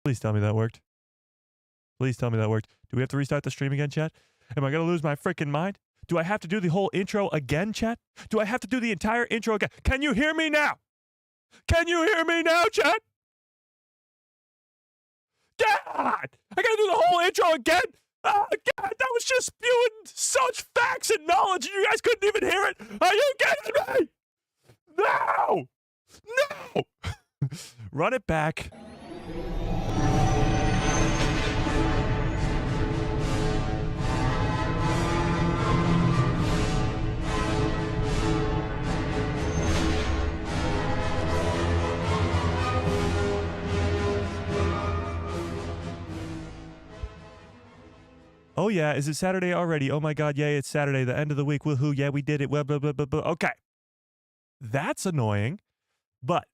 Please tell me that worked. Please tell me that worked. Do we have to restart the stream again, chat? Am I going to lose my freaking mind? Do I have to do the whole intro again, chat? Do I have to do the entire intro again? Can you hear me now? Can you hear me now, chat? God! I gotta do the whole intro again? Oh, God, that was just spewing such facts and knowledge, and you guys couldn't even hear it. Are you kidding me? No! No! Run it back. Oh, yeah. Is it Saturday already? Oh, my God. Yay, it's Saturday. The end of the week. Woohoo. Yeah, we did it. Blah, blah, blah, blah, blah. Okay. That's annoying, but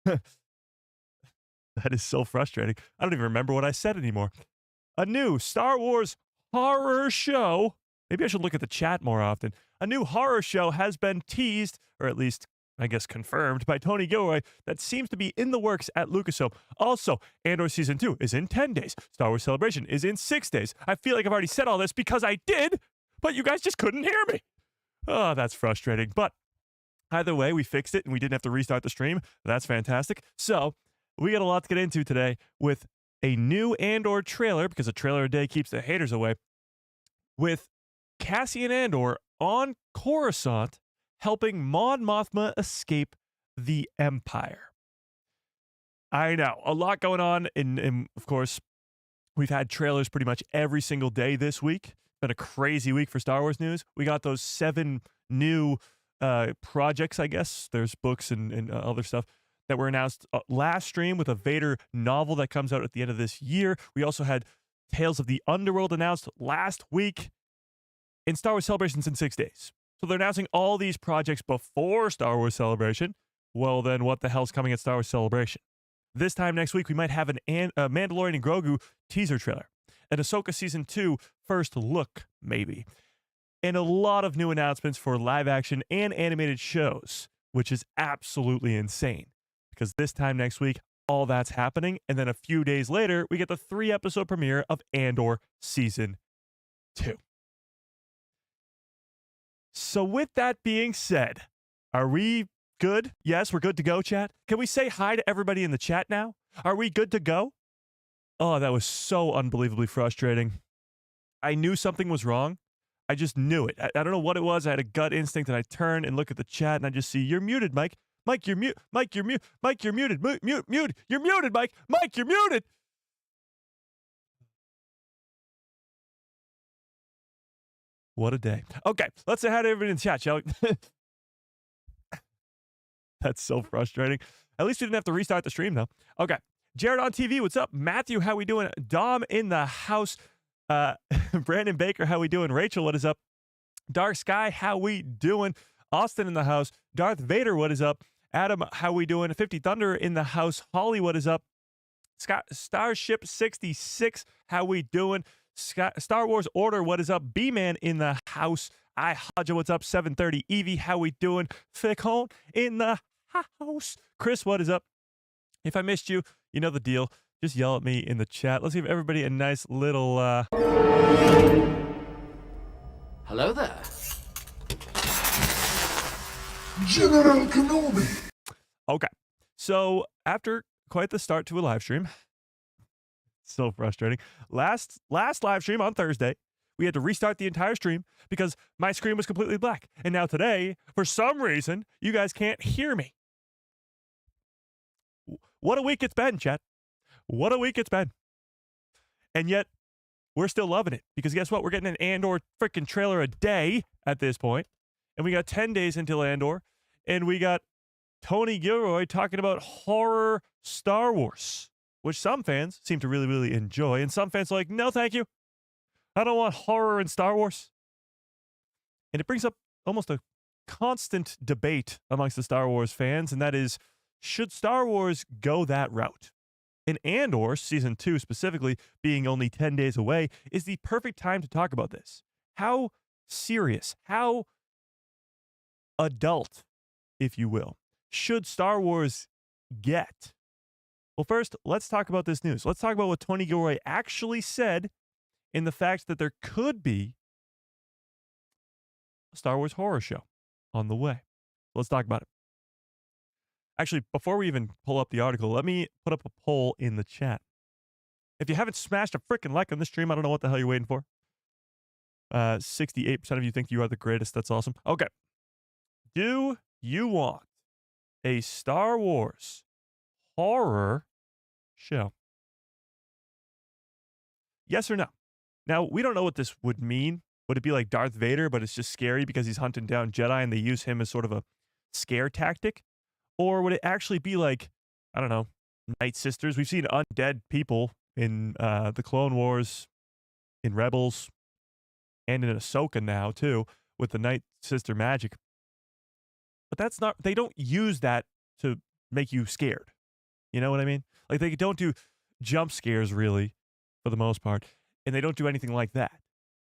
that is so frustrating. I don't even remember what I said anymore. A new Star Wars horror show. Maybe I should look at the chat more often. A new horror show has been teased, or at least, I guess, confirmed by Tony Gilroy that seems to be in the works at Lucasfilm. Also, Andor Season 2 is in 10 days. Star Wars Celebration is in 6 days. I feel like I've already said all this because I did, but you guys just couldn't hear me. Oh, that's frustrating. But either way, we fixed it and we didn't have to restart the stream. That's fantastic. So, we got a lot to get into today with a new Andor trailer, because a trailer a day keeps the haters away, with Cassian Andor on Coruscant helping Mon Mothma escape the Empire. I know, a lot going on, and of course, we've had trailers pretty much every single day this week. It's been a crazy week for Star Wars news. We got those 7 new projects, I guess. There's books and other stuff that were announced last stream, with a Vader novel that comes out at the end of this year. We also had Tales of the Underworld announced last week, in Star Wars Celebration's in 6 days. So they're announcing all these projects before Star Wars Celebration. Well, then what the hell's coming at Star Wars Celebration? This time next week, we might have a Mandalorian and Grogu teaser trailer, an Ahsoka Season 2 first look, maybe, and a lot of new announcements for live action and animated shows, which is absolutely insane, because this time next week, all that's happening, and then a few days later, we get the 3-episode premiere of Andor Season 2. So with that being said, are we good? Yes, we're good to go, chat. Can we say hi to everybody in the chat now? Are we good to go? Oh, that was so unbelievably frustrating. I knew something was wrong. I just knew it. I don't know what it was. I had a gut instinct, and I turn and look at the chat, and I just see, you're muted, Mike. Mike, you're mute. Mike, you're mute. Mike, you're muted. Mute. You're muted, Mike. Mike, you're muted. What a day. Okay, let's say hi to everybody in the chat, shall we? That's so frustrating. At least we didn't have to restart the stream, though. Okay. Jared on TV, what's up? Matthew, how we doing? Dom in the house. Brandon Baker, how we doing? Rachel, what is up? Dark Sky, how we doing? Austin in the house. Darth Vader, what is up? Adam, how we doing? 50 Thunder in the house. Holly, what is up? Starship 66, how we doing? Star Wars Order, what is up? B-Man in the house. Haja, what's up? 730 Evie, how we doing? Ficon in the house. Chris, what is up? If I missed you, you know the deal. Just yell at me in the chat. Let's give everybody a nice little Hello there. General Kenobi. Okay. So after quite the start to a live stream, so frustrating. Last live stream on Thursday, we had to restart the entire stream because my screen was completely black. And now today, for some reason, you guys can't hear me. What a week it's been, chat. What a week it's been. And yet, we're still loving it, because guess what? We're getting an Andor freaking trailer a day at this point. And we got 10 days until Andor. And we got Tony Gilroy talking about horror Star Wars, which some fans seem to really, really enjoy. And some fans are like, no, thank you. I don't want horror in Star Wars. And it brings up almost a constant debate amongst the Star Wars fans, and that is, should Star Wars go that route? And Andor, Season 2 specifically, being only 10 days away, is the perfect time to talk about this. How serious, how adult, if you will, should Star Wars get Well, first, let's talk about this news. Let's talk about what Tony Gilroy actually said in the fact that there could be a Star Wars horror show on the way. Let's talk about it. Actually, before we even pull up the article, let me put up a poll in the chat. If you haven't smashed a freaking like on this stream, I don't know what the hell you're waiting for. 68% of you think you are the greatest. That's awesome. Okay. Do you want a Star Wars horror show? Yes or no? Now, we don't know what this would mean. Would it be like Darth Vader, but it's just scary because he's hunting down Jedi and they use him as sort of a scare tactic? Or would it actually be like, I don't know, Night Sisters? We've seen undead people in the Clone Wars, in Rebels, and in Ahsoka now, too, with the Night Sister magic. But that's not, they don't use that to make you scared. You know what I mean? Like, they don't do jump scares, really, for the most part, and they don't do anything like that.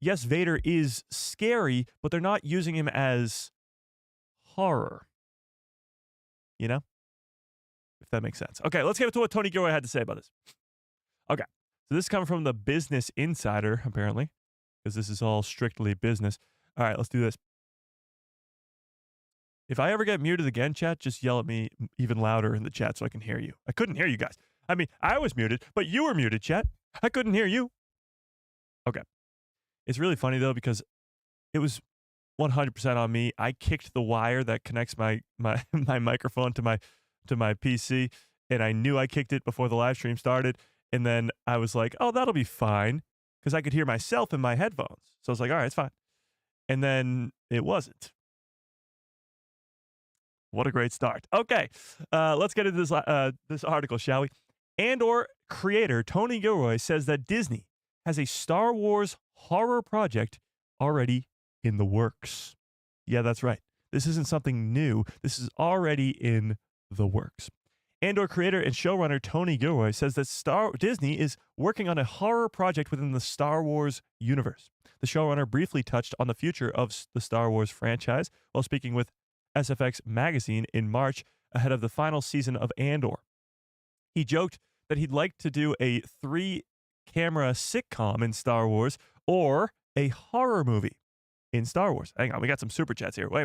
Yes, Vader is scary, but they're not using him as horror. You know? If that makes sense. Okay, let's get into what Tony Gilroy had to say about this. Okay, so this is coming from the Business Insider, apparently, because this is all strictly business. All right, let's do this. If I ever get muted again, chat, just yell at me even louder in the chat so I can hear you. I couldn't hear you guys. I mean, I was muted, but you were muted, chat. I couldn't hear you. Okay. It's really funny, though, because it was 100% on me. I kicked the wire that connects my microphone to my PC, and I knew I kicked it before the live stream started. And then I was like, oh, that'll be fine, because I could hear myself in my headphones. So I was like, all right, it's fine. And then it wasn't. What a great start. Okay, let's get into this article, shall we? Andor creator Tony Gilroy says that Disney has a Star Wars horror project already in the works. Yeah, that's right. This isn't something new. This is already in the works. Andor creator and showrunner Tony Gilroy says that Disney is working on a horror project within the Star Wars universe. The showrunner briefly touched on the future of the Star Wars franchise while speaking with SFX magazine in March ahead of the final season of Andor. He joked that he'd like to do a 3-camera sitcom in Star Wars or a horror movie in Star Wars. Hang on, we got some super chats here. Wait.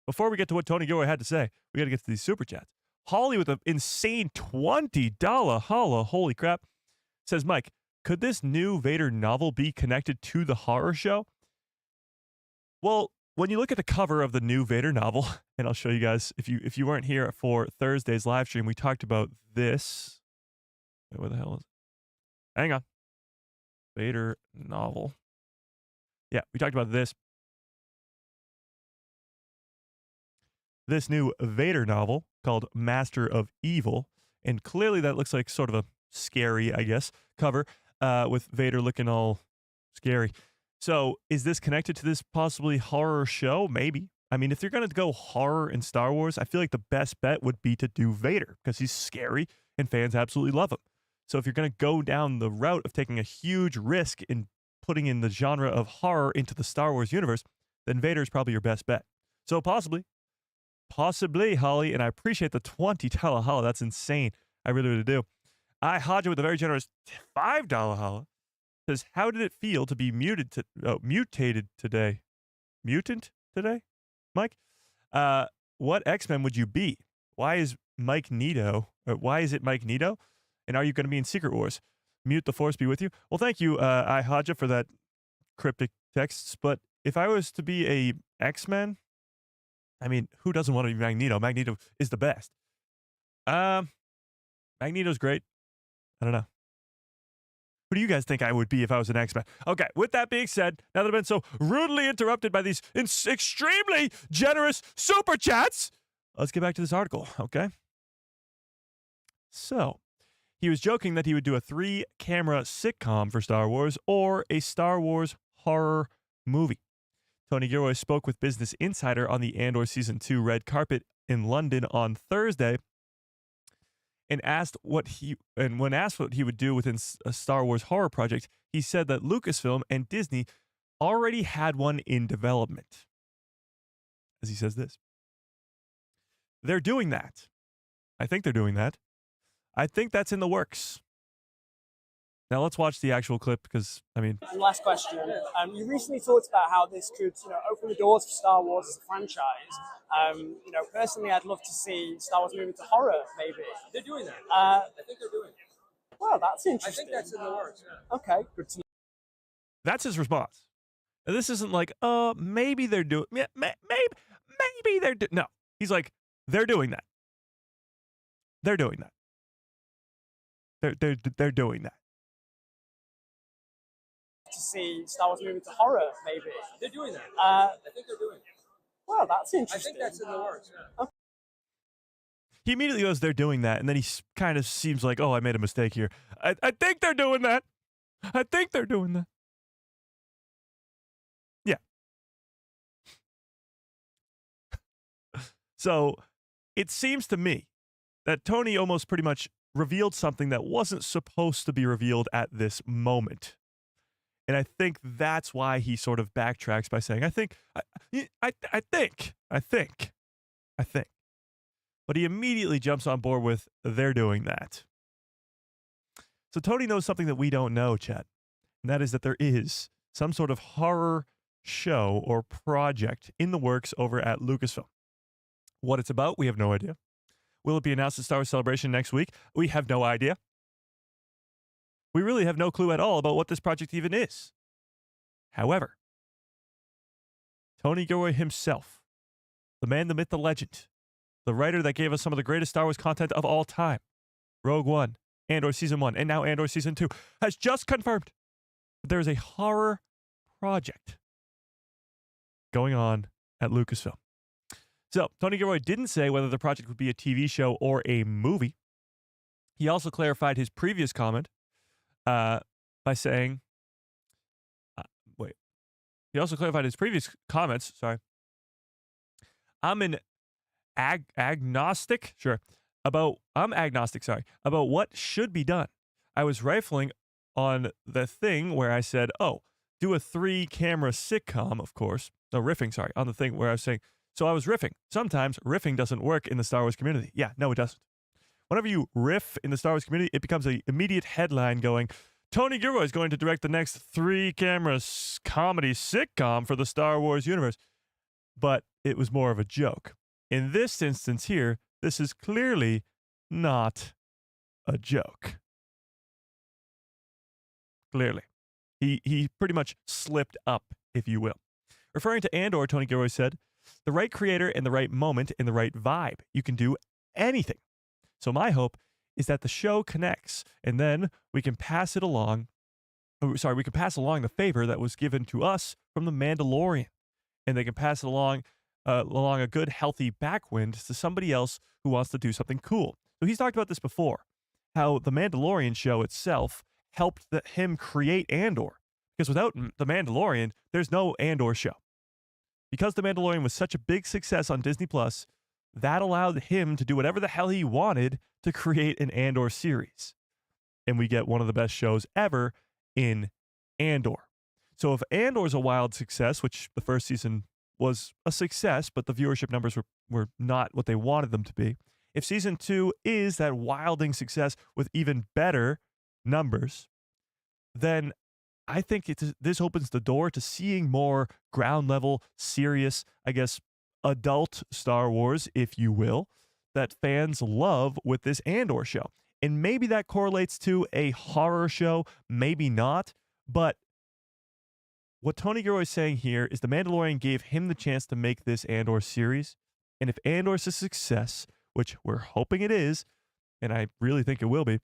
Before we get to what Tony Gilroy had to say, we got to get to these super chats. Holly with an insane $20 holla, holy crap, says, Mike, could this new Vader novel be connected to the horror show? Well, when you look at the cover of the new Vader novel, and I'll show you guys, if you weren't here for Thursday's live stream, we talked about this. Wait, where the hell is it? Hang on. Vader novel. Yeah, we talked about this. This new Vader novel called Master of Evil. And clearly that looks like sort of a scary, I guess, cover with Vader looking all scary. So is this connected to this possibly horror show? Maybe. I mean, if you're going to go horror in Star Wars, I feel like the best bet would be to do Vader because he's scary and fans absolutely love him. So if you're going to go down the route of taking a huge risk in putting in the genre of horror into the Star Wars universe, then Vader is probably your best bet. So possibly, Holly, and I appreciate the $20 holla. That's insane. I really, really do. I Hodja with a very generous $5 holla says, how did it feel to be mutated today? Mutant today, Mike? What X-Men would you be? Why is it Mike Nito? And are you going to be in Secret Wars? Mute the Force be with you. Well, thank you, I Hodja, for that cryptic texts. But if I was to be a X-Men, I mean, who doesn't want to be Magneto? Magneto is the best. Magneto's great. I don't know. Who do you guys think I would be if I was an X-Men? Okay, with that being said, now that I've been so rudely interrupted by these extremely generous super chats, let's get back to this article, okay? So, he was joking that he would do a 3-camera sitcom for Star Wars or a Star Wars horror movie. Tony Gilroy spoke with Business Insider on the Andor Season 2 red carpet in London on Thursday and when asked what he would do within a Star Wars horror project, he said that Lucasfilm and Disney already had one in development. As he says this. They're doing that. I think they're doing that. I think that's in the works. Now let's watch the actual clip because, I mean, And last question. You recently talked about how this could, open the doors for Star Wars as a franchise. Personally, I'd love to see Star Wars move into horror, maybe. They're doing that. I think they're doing it. Well, that's I interesting. think that's in the works. Yeah. Okay, good to know. that's his response. And this isn't like, maybe they're doing, maybe they're doing. No, he's like, they're doing that. They're doing that. They're doing that. To see Star Wars move into horror, maybe. They're doing that. I think they're doing it. Well, that's I interesting. think that's in the works. Yeah. He immediately goes, they're doing that. And then he kind of seems like, oh, I made a mistake here. I think they're doing that. I think they're doing that. Yeah. So it seems to me that Tony almost pretty much revealed something that wasn't supposed to be revealed at this moment. And I think that's why he sort of backtracks by saying, I think. But he immediately jumps on board with, they're doing that. So Tony knows something that we don't know, Chet. And that is that there is some sort of horror show or project in the works over at Lucasfilm. What it's about, we have no idea. Will it be announced at Star Wars Celebration next week? We have no idea. We really have no clue at all about what this project even is. However, Tony Gilroy himself, the man, the myth, the legend, the writer that gave us some of the greatest Star Wars content of all time, Rogue One, Andor Season 1, and now Andor Season 2, has just confirmed that there is a horror project going on at Lucasfilm. So, Tony Gilroy didn't say whether the project would be a TV show or a movie. He also clarified his previous comment by saying, he also clarified his previous comments, I'm agnostic about what should be done. I was rifling on the thing where I said, do a 3-camera sitcom, of course. No, riffing, on the thing where I was saying, so I was riffing. Sometimes riffing doesn't work in the Star Wars community. Yeah, no, it doesn't. Whenever you riff in the Star Wars community, it becomes an immediate headline going, Tony Gilroy is going to direct the next 3-camera comedy sitcom for the Star Wars universe. But it was more of a joke. In this instance here, this is clearly not a joke. Clearly. He pretty much slipped up, if you will. Referring to Andor, Tony Gilroy said, the right creator in the right moment in the right vibe. You can do anything. So my hope is that the show connects, and then we can pass it along. We can pass along the favor that was given to us from the Mandalorian, and they can pass it along a good, healthy backwind to somebody else who wants to do something cool. So he's talked about this before, how the Mandalorian show itself helped him create Andor, because without the Mandalorian, there's no Andor show. Because the Mandalorian was such a big success on Disney Plus, that allowed him to do whatever the hell he wanted to create an Andor series. And we get one of the best shows ever in Andor. So if Andor's a wild success, which the first season was a success, but the viewership numbers were not what they wanted them to be. If season 2 is that wilding success with even better numbers, then I think this opens the door to seeing more ground level, serious, I guess, adult Star Wars, if you will, that fans love with this Andor show. And maybe that correlates to a horror show, maybe not. But what Tony Gilroy is saying here is the Mandalorian gave him the chance to make this Andor series. And if Andor's a success, which we're hoping it is, and I really think it will be,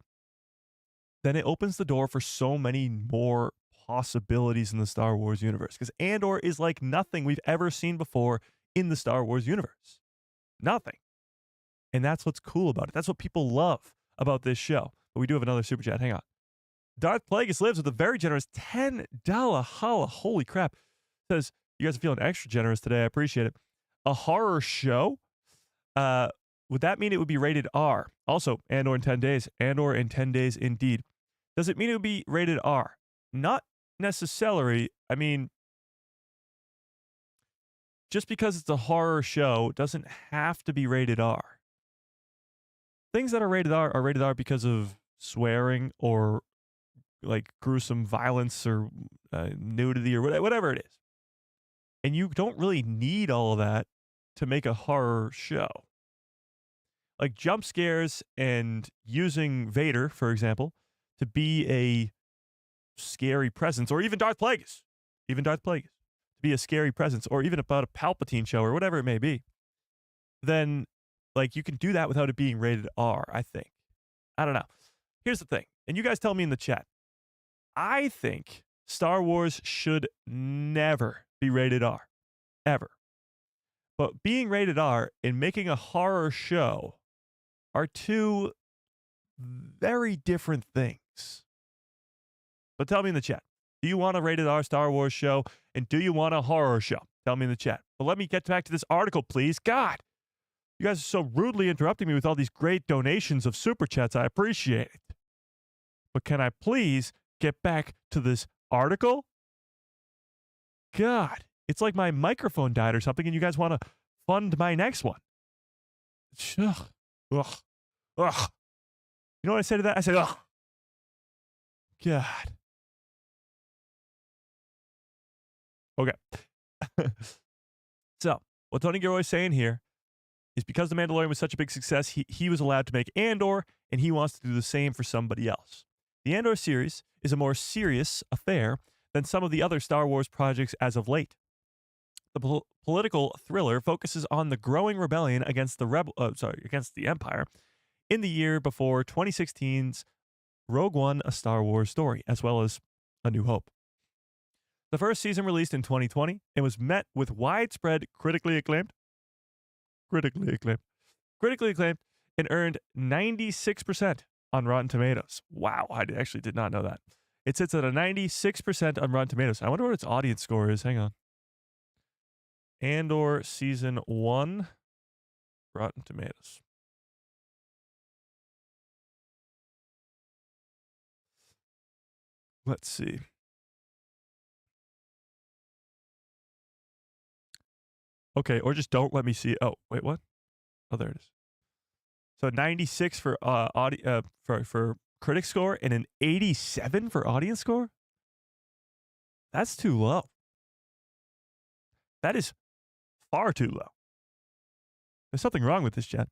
then it opens the door for so many more possibilities in the Star Wars universe. Because Andor is like nothing we've ever seen before in the Star Wars universe. Nothing. And that's what's cool about it. That's what people love about this show. But we do have another super chat. Hang on. Darth Plagueis lives with a very generous $10 holla. Holy crap. Says, you guys are feeling extra generous today. I appreciate it. A horror show? Would that mean it would be rated R? Also, Andor in 10 days. Andor in 10 days indeed. Does it mean it would be rated R? Not necessarily. I mean, just because it's a horror show doesn't have to be rated R. things that are rated R because of swearing or like gruesome violence or nudity or whatever it is. And you don't really need all of that to make a horror show. Like jump scares and using Vader, for example, to be a scary presence, or even Darth Plagueis, to be a scary presence, or even about a Palpatine show or whatever it may be, then like you can do that without it being rated R, I think. I don't know. Here's the thing, and you guys tell me in the chat. I think Star Wars should never be rated R, ever. But being rated R and making a horror show are two very different things. But tell me in the chat, do you want a rated R Star Wars show, and do you want a horror show? Tell me in the chat. But let me get back to this article, please. God, you guys are so rudely interrupting me with all these great donations of super chats. I appreciate it. But can I please get back to this article? God, it's like my microphone died or something, and you guys want to fund my next one. Ugh. Ugh. Ugh. You know what I said to that? I said, ugh. God. Okay. So, what Tony Gilroy is saying here is because The Mandalorian was such a big success, he was allowed to make Andor, and he wants to do the same for somebody else. The Andor series is a more serious affair than some of the other Star Wars projects as of late. The political thriller focuses on the growing rebellion against the Empire in the year before 2016's Rogue One: A Star Wars Story, as well as A New Hope. The first season released in 2020 and was met with widespread critically acclaimed, and earned 96% on Rotten Tomatoes. Wow, I actually did not know that. It sits at a 96% on Rotten Tomatoes. I wonder what its audience score is. Hang on. Andor Season 1, Rotten Tomatoes. Let's see. Okay, or just don't let me see. Oh, wait, what? Oh, there it is. So 96 for for critic score and an 87 for audience score? That's too low. That is far too low. There's something wrong with this, chat.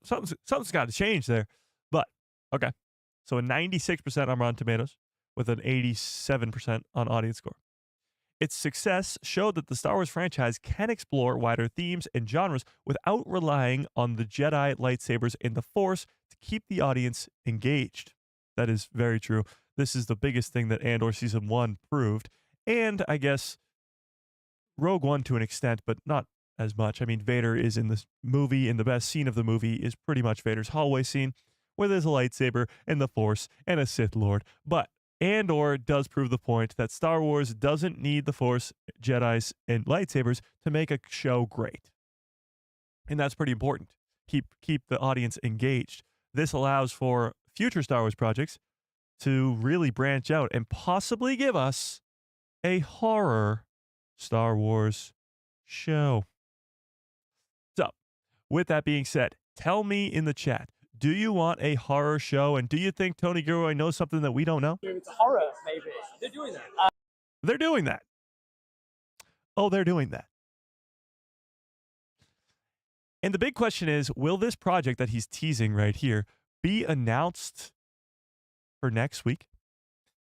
Something's got to change there. But, okay. So a 96% on Rotten Tomatoes with an 87% on audience score. Its success showed that the Star Wars franchise can explore wider themes and genres without relying on the Jedi, lightsabers, and the Force to keep the audience engaged. That is very true. This is the biggest thing that Andor Season 1 proved. And I guess Rogue One to an extent, but not as much. I mean, Vader is in this movie, and the best scene of the movie is pretty much Vader's hallway scene, where there's a lightsaber and the Force and a Sith Lord. But Andor does prove the point that Star Wars doesn't need the Force, Jedis, and lightsabers to make a show great. And that's pretty important. Keep the audience engaged. This allows for future Star Wars projects to really branch out and possibly give us a horror Star Wars show. So, with that being said, tell me in the chat, do you want a horror show? And do you think Tony Gilroy knows something that we don't know? It's horror, maybe. They're doing that. They're doing that. Oh, they're doing that. And the big question is, will this project that he's teasing right here be announced for next week?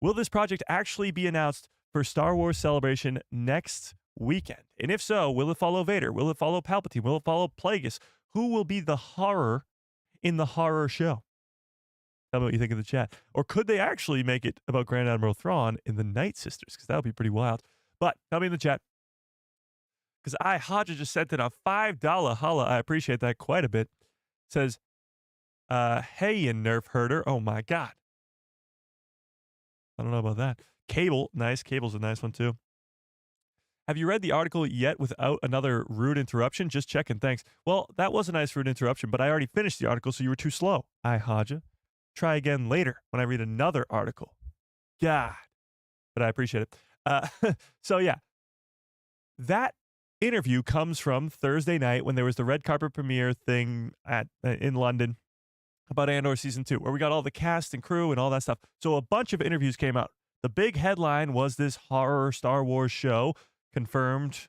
Will this project actually be announced for Star Wars Celebration next weekend? And if so, will it follow Vader? Will it follow Palpatine? Will it follow Plagueis? Who will be the horror in the horror show? Tell me what you think in the chat. Or could they actually make it about Grand Admiral Thrawn in the Night Sisters? Because that would be pretty wild. But tell me in the chat. Because Haja just sent in a $5 holla. I appreciate that quite a bit. Says, hey, you nerf herder. Oh my God. I don't know about that. Cable, nice. Cable's a nice one too. Have you read the article yet without another rude interruption? Just checking, thanks. Well, that was a nice rude interruption, but I already finished the article, so you were too slow. Haja. Try again later when I read another article. God. But I appreciate it. So yeah, that interview comes from Thursday night when there was the red carpet premiere thing in London about Andor season 2, where we got all the cast and crew and all that stuff. So a bunch of interviews came out. The big headline was this horror Star Wars show confirmed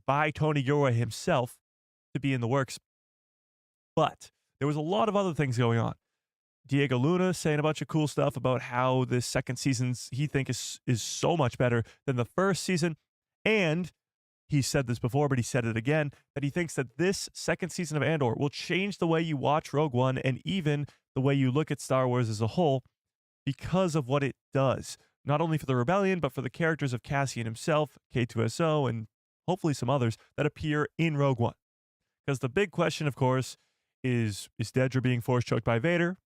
by Tony Gilroy himself to be in the works. But there was a lot of other things going on. Diego Luna saying a bunch of cool stuff about how this second season he thinks is so much better than the first season. And he said this before, but he said it again, that he thinks that this second season of Andor will change the way you watch Rogue One and even the way you look at Star Wars as a whole because of what it does. Not only for the rebellion, but for the characters of Cassian himself, K2SO, and hopefully some others that appear in Rogue One. Because the big question, of course, is Dedra being force choked by Vader?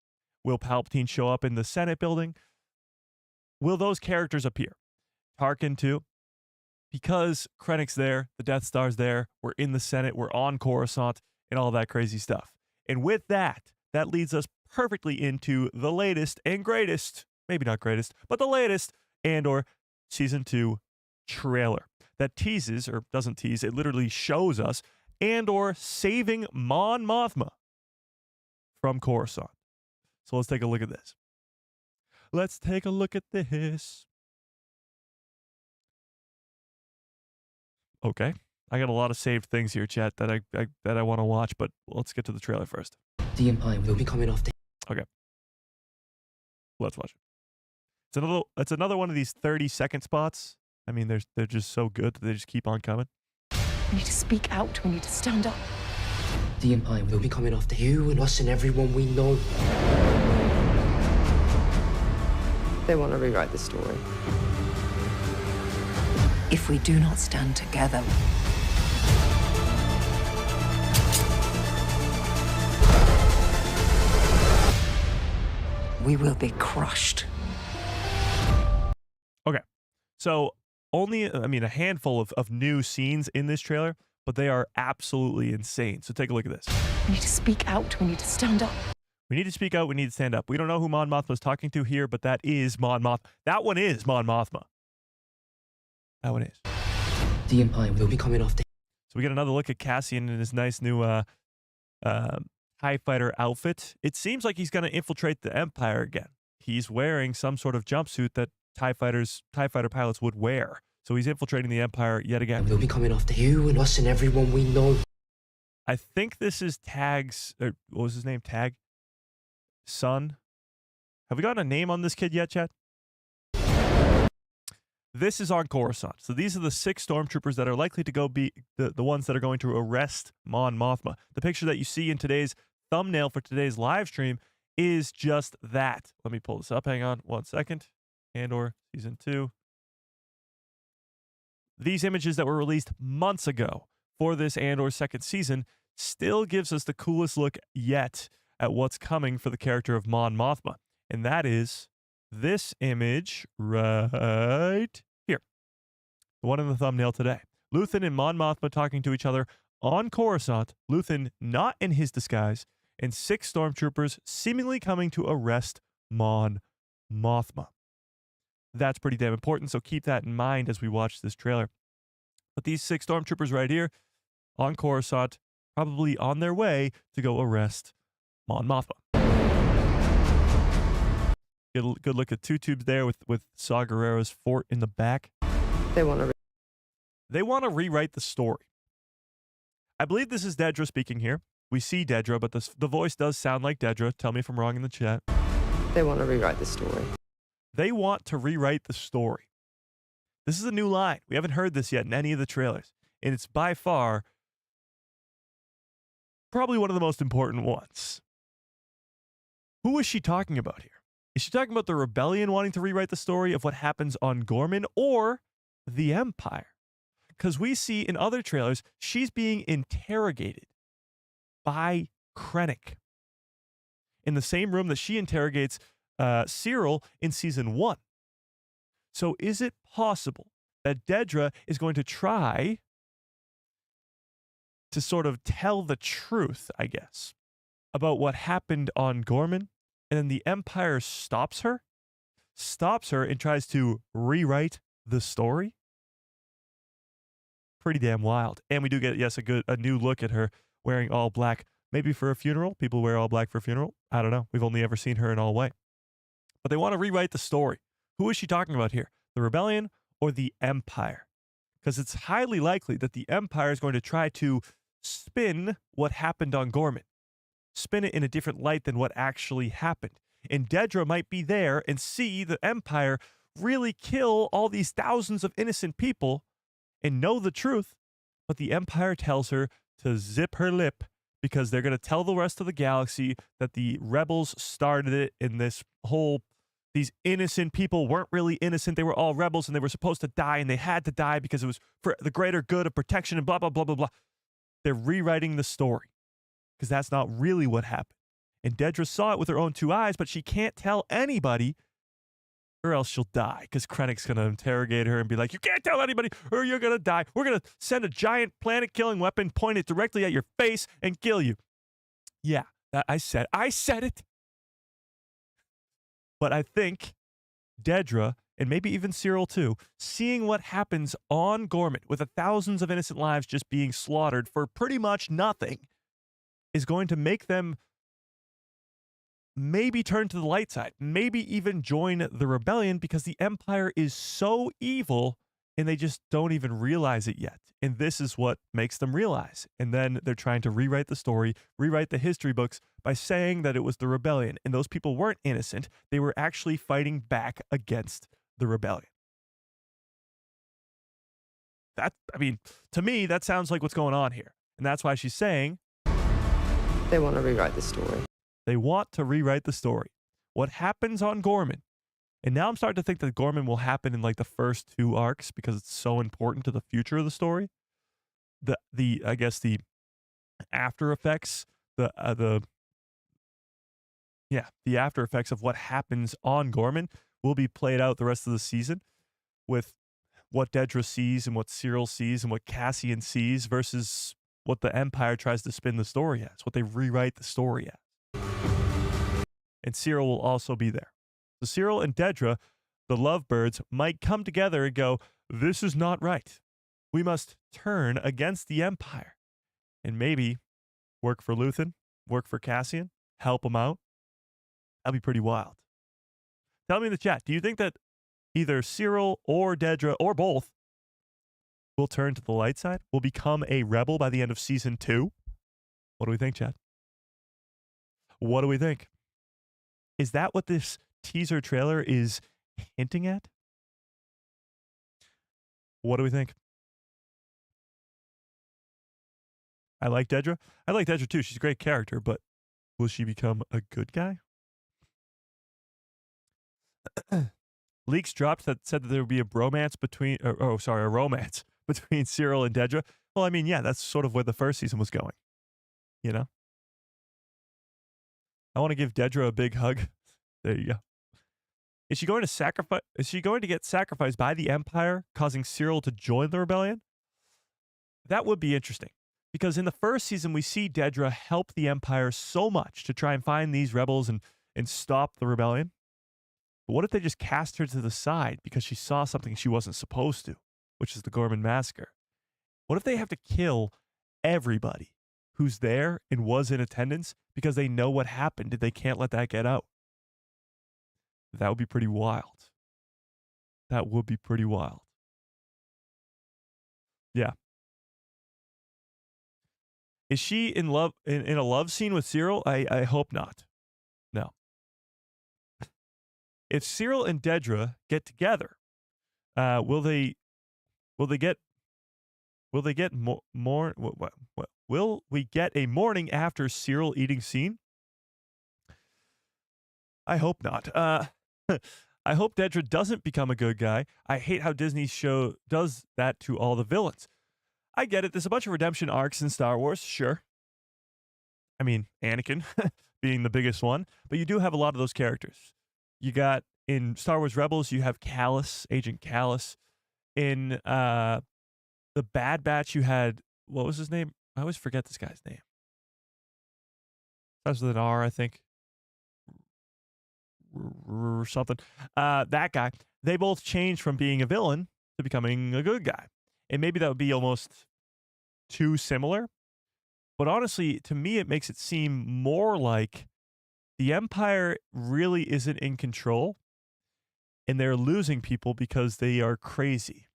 Will Palpatine show up in the Senate building? Will those characters appear? Tarkin too. Because Krennic's there, the Death Star's there, we're in the Senate, we're on Coruscant, and all that crazy stuff. And with that leads us perfectly into the latest and greatest, maybe not greatest, but the latest Andor Season 2 trailer that teases, or doesn't tease, it literally shows us Andor saving Mon Mothma from Coruscant. So let's take a look at this. Let's take a look at this. Okay. I got a lot of saved things here, chat, that I want to watch, but let's get to the trailer first. The Empire will be coming off the... Okay. Let's watch it. It's another one of these 30-second spots. I mean, they're just so good that they just keep on coming. We need to speak out. We need to stand up. The Empire will be coming after you and us and everyone we know. They want to rewrite the story. If we do not stand together, we will be crushed. Okay. So a handful of new scenes in this trailer, but they are absolutely insane. So take a look at this. We need to speak out. We need to stand up. We need to speak out. We need to stand up. We don't know who Mon Mothma is talking to here, but that is Mon Mothma. That one is Mon Mothma. That one is. The Empire will be coming off the... So we get another look at Cassian in his nice new TIE fighter outfit. It seems like he's going to infiltrate the Empire again. He's wearing some sort of jumpsuit that TIE fighter pilots would wear. So he's infiltrating the Empire yet again. We'll be coming after you and us and everyone we know. I think this is Tag's, or what was his name? Tag? Son? Have we gotten a name on this kid yet, chat? This is on Coruscant. So these are the 6 stormtroopers that are likely to go be the ones that are going to arrest Mon Mothma. The picture that you see in today's thumbnail for today's live stream is just that. Let me pull this up. Hang on 1 second. Andor Season 2. These images that were released months ago for this Andor second season still gives us the coolest look yet at what's coming for the character of Mon Mothma. And that is this image right here. The one in the thumbnail today. Luthen and Mon Mothma talking to each other on Coruscant. Luthen not in his disguise. And 6 stormtroopers seemingly coming to arrest Mon Mothma. That's pretty damn important, so keep that in mind as we watch this trailer. But these 6 stormtroopers right here on Coruscant, probably on their way to go arrest Mon Mothma. Get a good look at 2 tubes there with Saw Gerrera's fort in the back. They want to rewrite the story. I believe this is Dedra speaking here. We see Dedra, but the voice does sound like Dedra. Tell me if I'm wrong in the chat. They want to rewrite the story. They want to rewrite the story. This is a new line. We haven't heard this yet in any of the trailers. And it's by far probably one of the most important ones. Who is she talking about here? Is she talking about the rebellion wanting to rewrite the story of what happens on Gorman or the Empire? Because we see in other trailers, she's being interrogated by Krennic in the same room that she interrogates Cyril in season 1. So is it possible that Dedra is going to try to sort of tell the truth, I guess, about what happened on Gorman, and then the Empire stops her and tries to rewrite the story? pretty damn wild. And we do get, yes, a new look at her wearing all black, maybe for a funeral. People wear all black for a funeral. I don't know. We've only ever seen her in all white. But they want to rewrite the story. Who is she talking about here? The rebellion or the Empire? Because it's highly likely that the Empire is going to try to spin what happened on Gorman, spin it in a different light than what actually happened. And Dedra might be there and see the Empire really kill all these thousands of innocent people and know the truth, but the Empire tells her to zip her lip because they're going to tell the rest of the galaxy that the rebels started it in this whole, these innocent people weren't really innocent. They were all rebels and they were supposed to die and they had to die because it was for the greater good of protection and blah, blah, blah, blah, blah. They're rewriting the story because that's not really what happened. And Dedra saw it with her own two eyes, but she can't tell anybody or else she'll die because Krennic's going to interrogate her and be like, you can't tell anybody or you're going to die. We're going to send a giant planet-killing weapon, point it directly at your face and kill you. Yeah, I said it. But I think Dedra, and maybe even Cyril too, seeing what happens on Gorman with the thousands of innocent lives just being slaughtered for pretty much nothing is going to make them maybe turn to the light side, maybe even join the rebellion because the Empire is so evil and they just don't even realize it yet. And this is what makes them realize. And then they're trying to rewrite the story, rewrite the history books by saying that it was the rebellion. And those people weren't innocent. They were actually fighting back against the rebellion. To me, that sounds like what's going on here. And that's why she's saying They want to rewrite the story. they want to rewrite the story. What happens on Gorman, and now I'm starting to think that Gorman will happen in like the first two arcs because it's so important to the future of the story. I guess the after effects, the after effects of what happens on Gorman will be played out the rest of the season with what Dedra sees and what Cyril sees and what Cassian sees versus what the Empire tries to spin the story as, what they rewrite the story as. And Cyril will also be there. So Cyril and Dedra, the lovebirds, might come together and go, this is not right. We must turn against the Empire. And maybe work for Luthen, work for Cassian, help him out. That'd be pretty wild. Tell me in the chat, do you think that either Cyril or Dedra or both will turn to the light side, will become a rebel by the end of season 2? What do we think, Chad? What do we think? Is that what this teaser trailer is hinting at? What do we think? I like Dedra. I like Dedra too. She's a great character, but will she become a good guy? Leaks dropped that said that there would be a romance between Cyril and Dedra. Well, I mean, yeah, that's sort of where the first season was going. You know? I want to give Dedra a big hug. There you go. Is she going to get sacrificed by the Empire, causing Cyril to join the rebellion? That would be interesting. Because in the first season, we see Dedra help the Empire so much to try and find these rebels and stop the rebellion. But what if they just cast her to the side because she saw something she wasn't supposed to, which is the Gorman Massacre? What if they have to kill everybody who's there and was in attendance because they know what happened and they can't let that get out? That would be pretty wild. That would be pretty wild. Yeah. Is she in love in a love scene with Cyril? I hope not. No. If Cyril and Dedra get together, will we get a morning after Cyril eating scene? I hope not. I hope Dedra doesn't become a good guy. I hate how Disney's show does that to all the villains. I get it. There's a bunch of redemption arcs in Star Wars, sure. I mean, Anakin being the biggest one, but you do have a lot of those characters. You got in Star Wars Rebels, you have Callus, Agent Callus. In the Bad Batch, you had, what was his name? I always forget this guy's name. Starts with an R, I think. Something. That guy. They both changed from being a villain to becoming a good guy. And maybe that would be almost too similar. But honestly, to me, it makes it seem more like the Empire really isn't in control and they're losing people because they are crazy.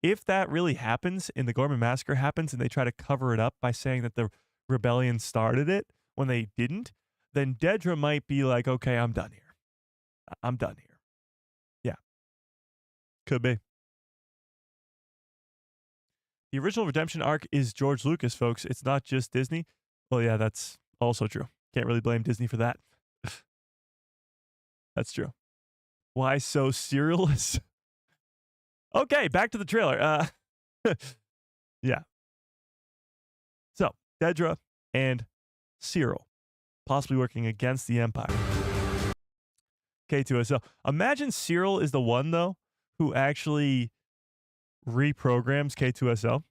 If that really happens and the Gorman Massacre happens and they try to cover it up by saying that the rebellion started it when they didn't, then Dedra might be like, okay, I'm done here. I'm done here. Yeah. Could be. The original Redemption arc is George Lucas, folks. It's not just Disney. Well, yeah, that's also true. Can't really blame Disney for that. That's true. Why so serialist? Okay, back to the trailer. Yeah. So, Dedra and Cyril possibly working against the Empire. K2SO. Imagine Cyril is the one, though, who actually reprograms K2SO.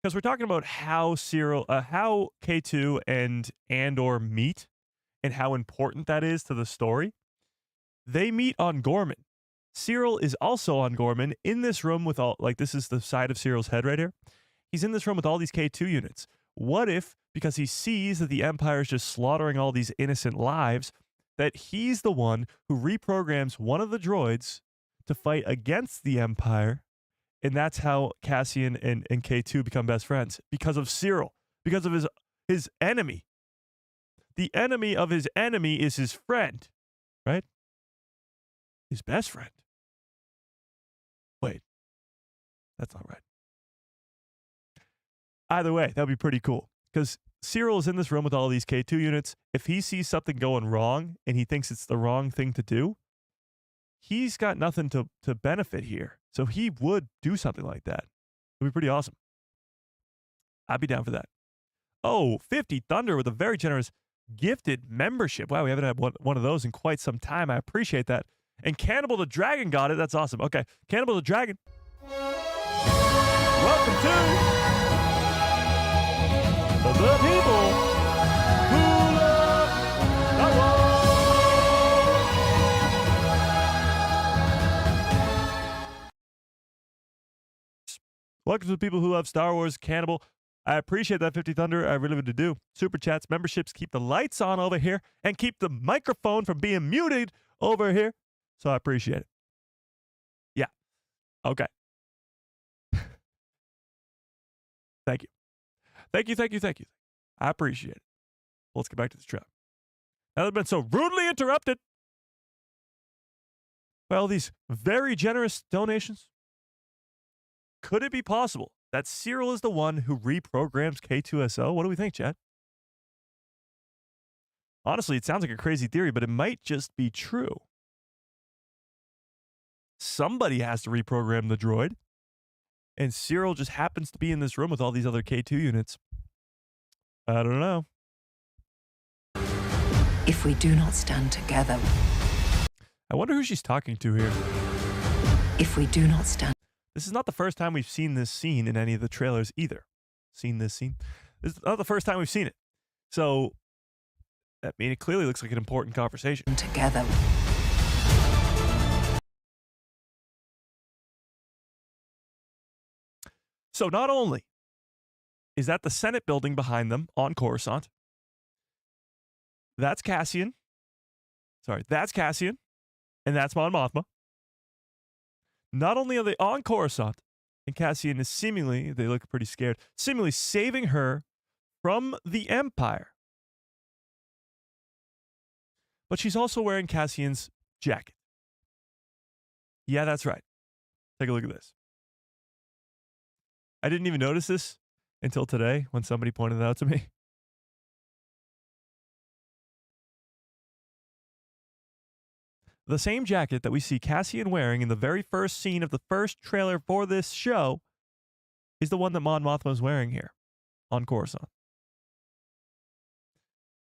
Because we're talking about how how K2 and Andor meet and how important that is to the story. They meet on Gorman. Cyril is also on Gorman in this room with all, like, this is the side of Cyril's head right here. He's in this room with all these K2 units. What if, because he sees that the Empire is just slaughtering all these innocent lives, that he's the one who reprograms one of the droids to fight against the Empire, and that's how Cassian and K2 become best friends, because of Cyril, because of his enemy. The enemy of his enemy is his friend, right? His best friend. Wait, that's not right. Either way, that would be pretty cool, because Cyril is in this room with all these K2 units. If he sees something going wrong and he thinks it's the wrong thing to do, he's got nothing to benefit here. So he would do something like that. It would be pretty awesome. I'd be down for that. Oh, 50 Thunder with a very generous gifted membership. Wow, we haven't had one of those in quite some time. I appreciate that. And Cannibal the Dragon got it. That's awesome. Okay, Cannibal the Dragon. Welcome to the people who love Star Wars. Welcome to the people who love Star Wars, Cannibal. I appreciate that, 50 Thunder. I really would do. Super chats, memberships, keep the lights on over here and keep the microphone from being muted over here. So I appreciate it. Yeah. Okay. Thank you. Thank you, thank you, thank you. I appreciate it. Let's get back to this trailer. Now they've been so rudely interrupted by all these very generous donations. Could it be possible that Cyril is the one who reprograms K2SO? What do we think, Chad? Honestly, it sounds like a crazy theory, but it might just be true. Somebody has to reprogram the droid, and Cyril just happens to be in this room with all these other K2 units. I don't know. If we do not stand together. I wonder who she's talking to here. If we do not stand. This is not the first time we've seen this scene in any of the trailers either. Seen this scene? This is not the first time we've seen it. So, I mean, it clearly looks like an important conversation. Together. So not only is that the Senate building behind them on Coruscant, that's Cassian. Sorry, that's Cassian, and that's Mon Mothma. Not only are they on Coruscant, and Cassian is seemingly, they look pretty scared, seemingly saving her from the Empire, but she's also wearing Cassian's jacket. Yeah, that's right. Take a look at this. I didn't even notice this until today when somebody pointed it out to me. The same jacket that we see Cassian wearing in the very first scene of the first trailer for this show is the one that Mon Mothma is wearing here on Coruscant.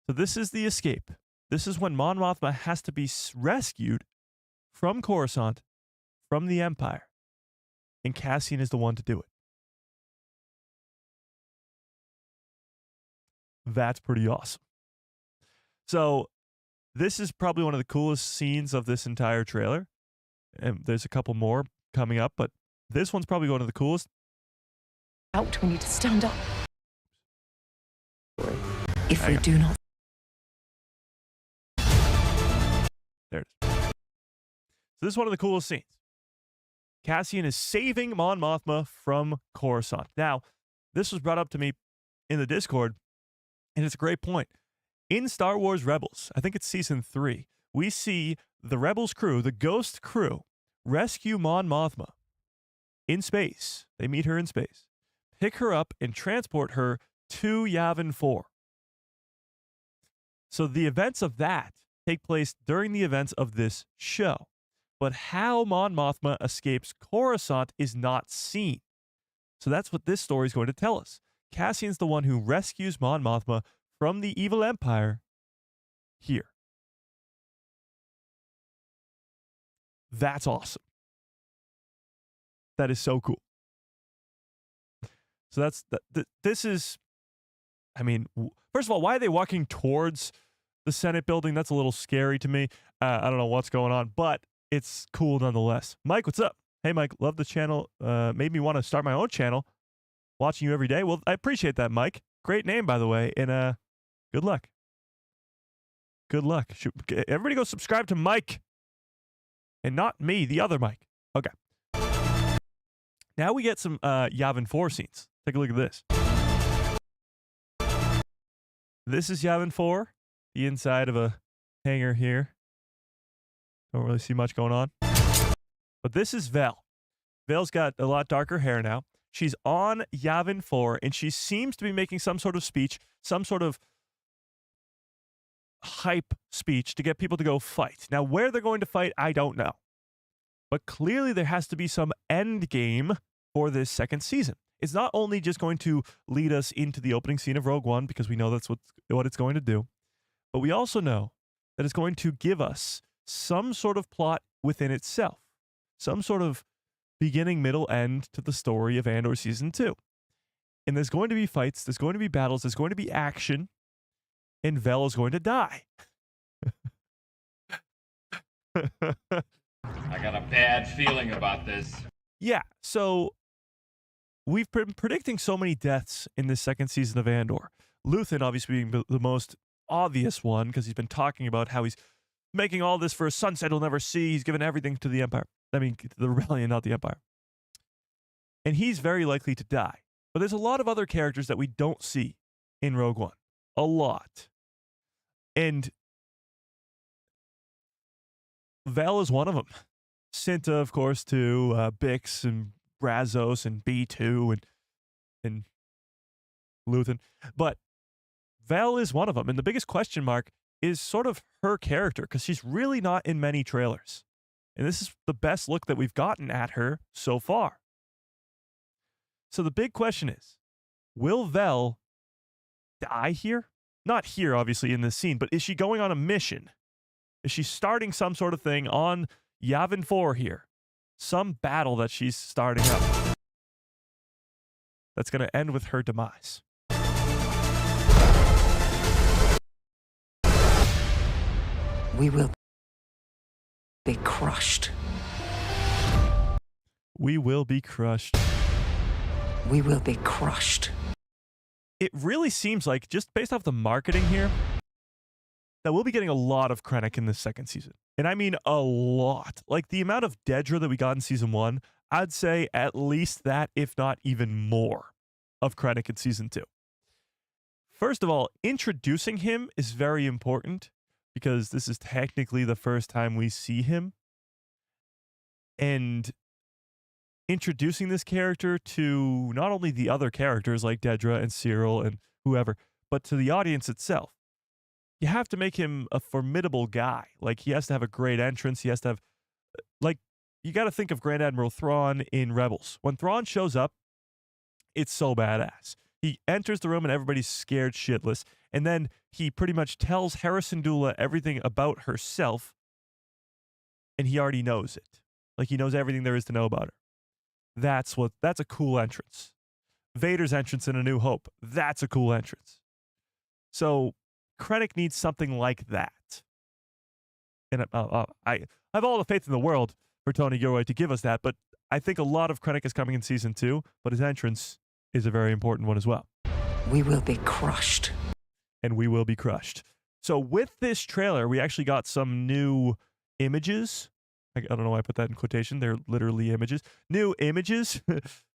So this is the escape. This is when Mon Mothma has to be rescued from Coruscant, from the Empire. And Cassian is the one to do it. That's pretty awesome. So this is probably one of the coolest scenes of this entire trailer. And there's a couple more coming up, but This one's probably one of the coolest. Out, we need to stand up. If Hang we on. do not There it is. So this is one of the coolest scenes. Cassian is saving Mon Mothma from Coruscant. Now, this was brought up to me in the Discord, and it's a great point. In Star Wars Rebels, I think it's season 3, we see the Rebels crew, the Ghost crew, rescue Mon Mothma in space. They meet her in space, pick her up, and transport her to Yavin 4. So the events of that take place during the events of this show. But how Mon Mothma escapes Coruscant is not seen. So that's what this story is going to tell us. Cassian's the one who rescues Mon Mothma from the evil empire here. That's awesome. That is so cool. So that's this is, I mean, first of all, why are they walking towards the Senate building? That's a little scary to me. I don't know what's going on, but it's cool nonetheless. Mike, what's up? Hey, Mike, love the channel. Made me want to start my own channel. Watching you every day. Well, I appreciate that, Mike. Great name, by the way. And good luck. Good luck. Everybody go subscribe to Mike. And not me, the other Mike. Okay. Now we get some Yavin 4 scenes. Take a look at this. This is Yavin 4. The inside of a hangar here. Don't really see much going on. But this is Vel. Vel's got a lot darker hair now. She's on Yavin 4, and she seems to be making some sort of speech, some sort of hype speech to get people to go fight. Now, where they're going to fight, I don't know. But clearly there has to be some end game for this second season. It's not only just going to lead us into the opening scene of Rogue One, because we know that's what it's going to do, but we also know that it's going to give us some sort of plot within itself, some sort of beginning, middle, end to the story of Andor Season 2. And there's going to be fights, there's going to be battles, there's going to be action, and Vel is going to die. I got a bad feeling about this. Yeah, so we've been predicting so many deaths in this second season of Andor. Luthen obviously being the most obvious one, because he's been talking about how he's making all this for a sunset he'll never see. He's given everything to the Empire. I mean, the Rebellion, not the Empire. And he's very likely to die. But there's a lot of other characters that we don't see in Rogue One. A lot. And Vel is one of them. Cinta, of course, too. Bix and Brazos and B2 and Luthen. But Vel is one of them. And the biggest question mark is sort of her character, because she's really not in many trailers. And this is the best look that we've gotten at her so far. So the big question is, will Vel die here? Not here, obviously, in this scene, but is she going on a mission? Is she starting some sort of thing on Yavin 4 here? Some battle that she's starting up that's going to end with her demise. we will be crushed. We will be crushed. We will be crushed. It really seems like, just based off the marketing here, that we'll be getting a lot of Krennic in this second season. And I mean a lot. Like the amount of Dedra that we got in season 1, I'd say at least that, if not even more, of Krennic in season 2. First of all, introducing him is very important, because this is technically the first time we see him. And introducing this character to not only the other characters like Dedra and Cyril and whoever, but to the audience itself. You have to make him a formidable guy. Like, he has to have a great entrance. He has to have, like, you got to think of Grand Admiral Thrawn in Rebels. When Thrawn shows up, it's so badass. He enters the room and everybody's scared shitless. And then he pretty much tells Harrison Dula everything about herself. And he already knows it. Like, he knows everything there is to know about her. That's a cool entrance. Vader's entrance in A New Hope. That's a cool entrance. So Krennic needs something like that. And I have all the faith in the world for Tony Gilroy to give us that, but I think a lot of Krennic is coming in season 2, but his entrance is a very important one as well. We will be crushed. And we will be crushed. So with this trailer, we actually got some new images. I don't know why I put that in quotation. They're literally images. New images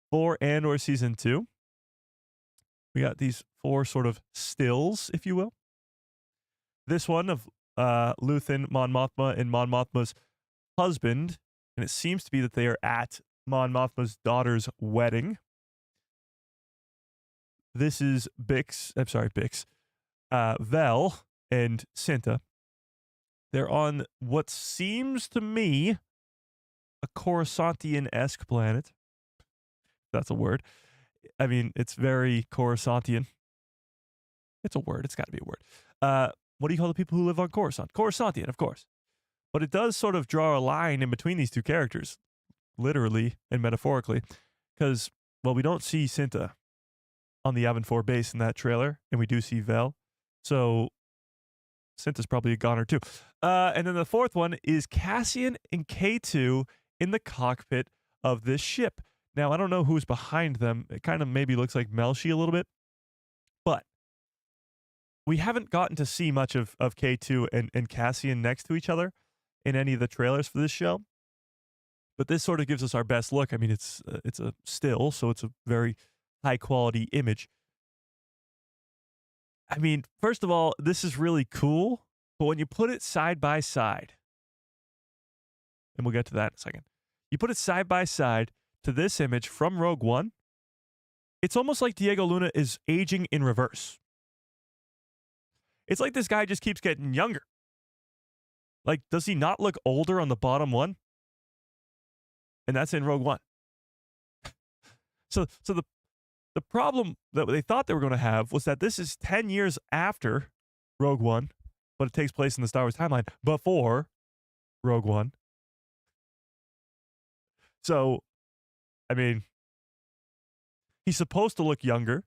for Andor season 2. We got these 4 sort of stills, if you will. This one of Luthen, Mon Mothma, and Mon Mothma's husband. And it seems to be that they are at Mon Mothma's daughter's wedding. This is Vel and Cinta. They're on what seems to me a Coruscantian-esque planet. That's a word. I mean, it's very Coruscantian. It's a word. It's got to be a word. What do you call the people who live on Coruscant? Coruscantian, of course. But it does sort of draw a line in between these two characters, literally and metaphorically, because, well, we don't see Cinta on the Yavin 4 base in that trailer, and we do see Vel. So Cinta's probably a goner too. And then the 4th one is Cassian and K2 in the cockpit of this ship. Now, I don't know who's behind them. It kind of maybe looks like Melshi a little bit. But we haven't gotten to see much of K2 and Cassian next to each other in any of the trailers for this show. But this sort of gives us our best look. I mean, it's a still, so it's a very high-quality image. I mean, first of all, this is really cool, but when you put it side by side, and we'll get to that in a second, you put it side by side to this image from Rogue One, it's almost like Diego Luna is aging in reverse. It's like this guy just keeps getting younger. Like, does he not look older on the bottom one? And that's in Rogue One. So the problem that they thought they were going to have was that this is 10 years after Rogue One, but it takes place in the Star Wars timeline before Rogue One. So, I mean, he's supposed to look younger,